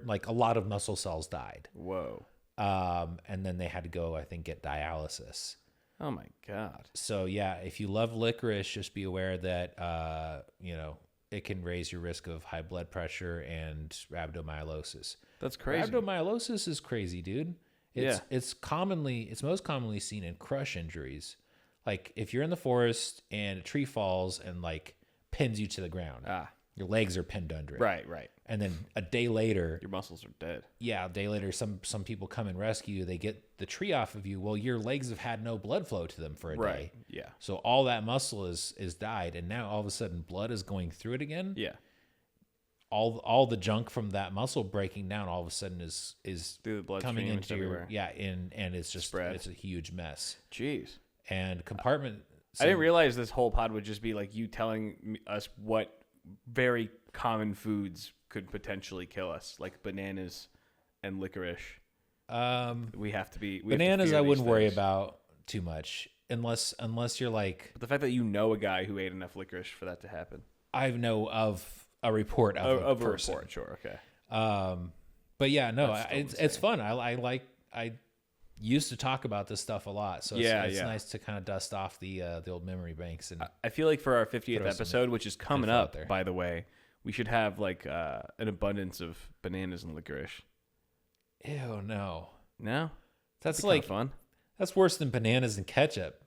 S2: like a lot of muscle cells died.
S1: Whoa.
S2: And then they had to go, I think, get dialysis.
S1: Oh my God.
S2: So yeah, if you love licorice, just be aware that, it can raise your risk of high blood pressure and rhabdomyolysis.
S1: That's crazy.
S2: Rhabdomyolysis is crazy, dude. It's most commonly seen in crush injuries. Like if you're in the forest and a tree falls and like pins you to the ground, your legs are pinned under it.
S1: Right.
S2: And then a day later,
S1: your muscles are dead. Yeah,
S2: a day later, some people come and rescue you. They get the tree off of you. Well, your legs have had no blood flow to them for a day.
S1: Yeah.
S2: So all that muscle is died, and now all of a sudden blood is going through it again.
S1: Yeah.
S2: All the junk from that muscle breaking down all of a sudden is
S1: through the bloodstream
S2: coming into
S1: everywhere.
S2: And it's just
S1: spread.
S2: It's a huge mess.
S1: Jeez.
S2: And compartment.
S1: I didn't realize this whole pod would just be like you telling us what very common foods could potentially kill us, like bananas and licorice. We have to be
S2: bananas. I wouldn't worry about too much unless you're like.
S1: But the fact that you know a guy who ate enough licorice for that to happen.
S2: I know of a report of a person.
S1: Report, sure, okay.
S2: But yeah, no, it's fun. I used to talk about this stuff a lot, so it's nice to kind of dust off the old memory banks. And
S1: I feel like for our 50th episode, which is coming up, by the way, we should have like an abundance of bananas and licorice.
S2: Ew, no,
S1: that's
S2: like
S1: fun.
S2: That's worse than bananas and ketchup.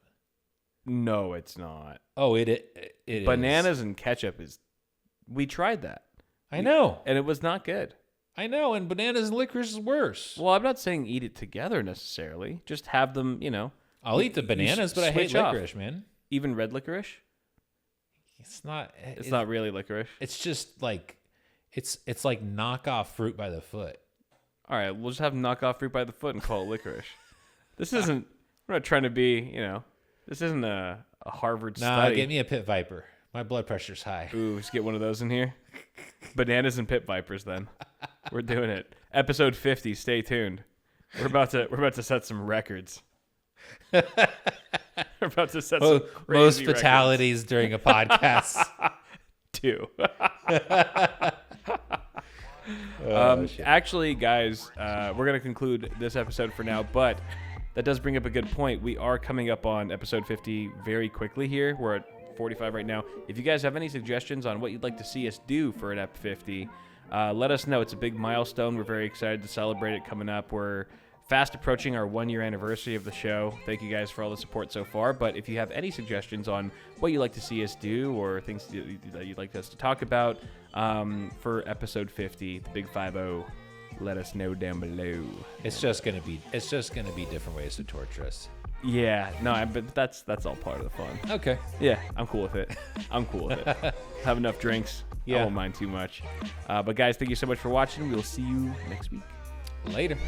S1: No, it's not.
S2: Oh, it
S1: bananas and ketchup is. We tried that.
S2: I know,
S1: and it was not good.
S2: I know, and bananas and licorice is worse.
S1: Well, I'm not saying eat it together necessarily. Just have them,
S2: I'll eat the bananas, but I hate licorice, man.
S1: Even red licorice?
S2: It's not
S1: really licorice.
S2: It's just like, it's like knockoff fruit by the foot.
S1: All right, we'll just have knockoff fruit by the foot and call it licorice. This isn't, we're not trying to be, this isn't a Harvard study.
S2: Get me a pit viper. My blood pressure's high.
S1: Ooh, just get one of those in here. Bananas and pit vipers then. We're doing it. Episode 50. Stay tuned. We're about to set some records. We're about to set some crazy
S2: most fatalities during a podcast.
S1: too.
S2: Shit.
S1: Actually, guys, we're going to conclude this episode for now, but that does bring up a good point. We are coming up on episode 50 very quickly here. We're at 45 right now. If you guys have any suggestions on what you'd like to see us do for an Ep 50, let us know. It's a big milestone. We're very excited to celebrate it coming up. We're fast approaching our 1-year anniversary of the show. Thank you guys for all the support so far. But if you have any suggestions on what you'd like to see us do or things that you'd like us to talk about for episode 50, the Big 50, let us know down below.
S2: It's just gonna be different ways to torture us.
S1: Yeah, no, but that's all part of the fun.
S2: Okay.
S1: Yeah, I'm cool with it. Have enough drinks.
S2: Yeah.
S1: I won't mind too much. But guys, thank you so much for watching. We'll see you next week.
S2: Later.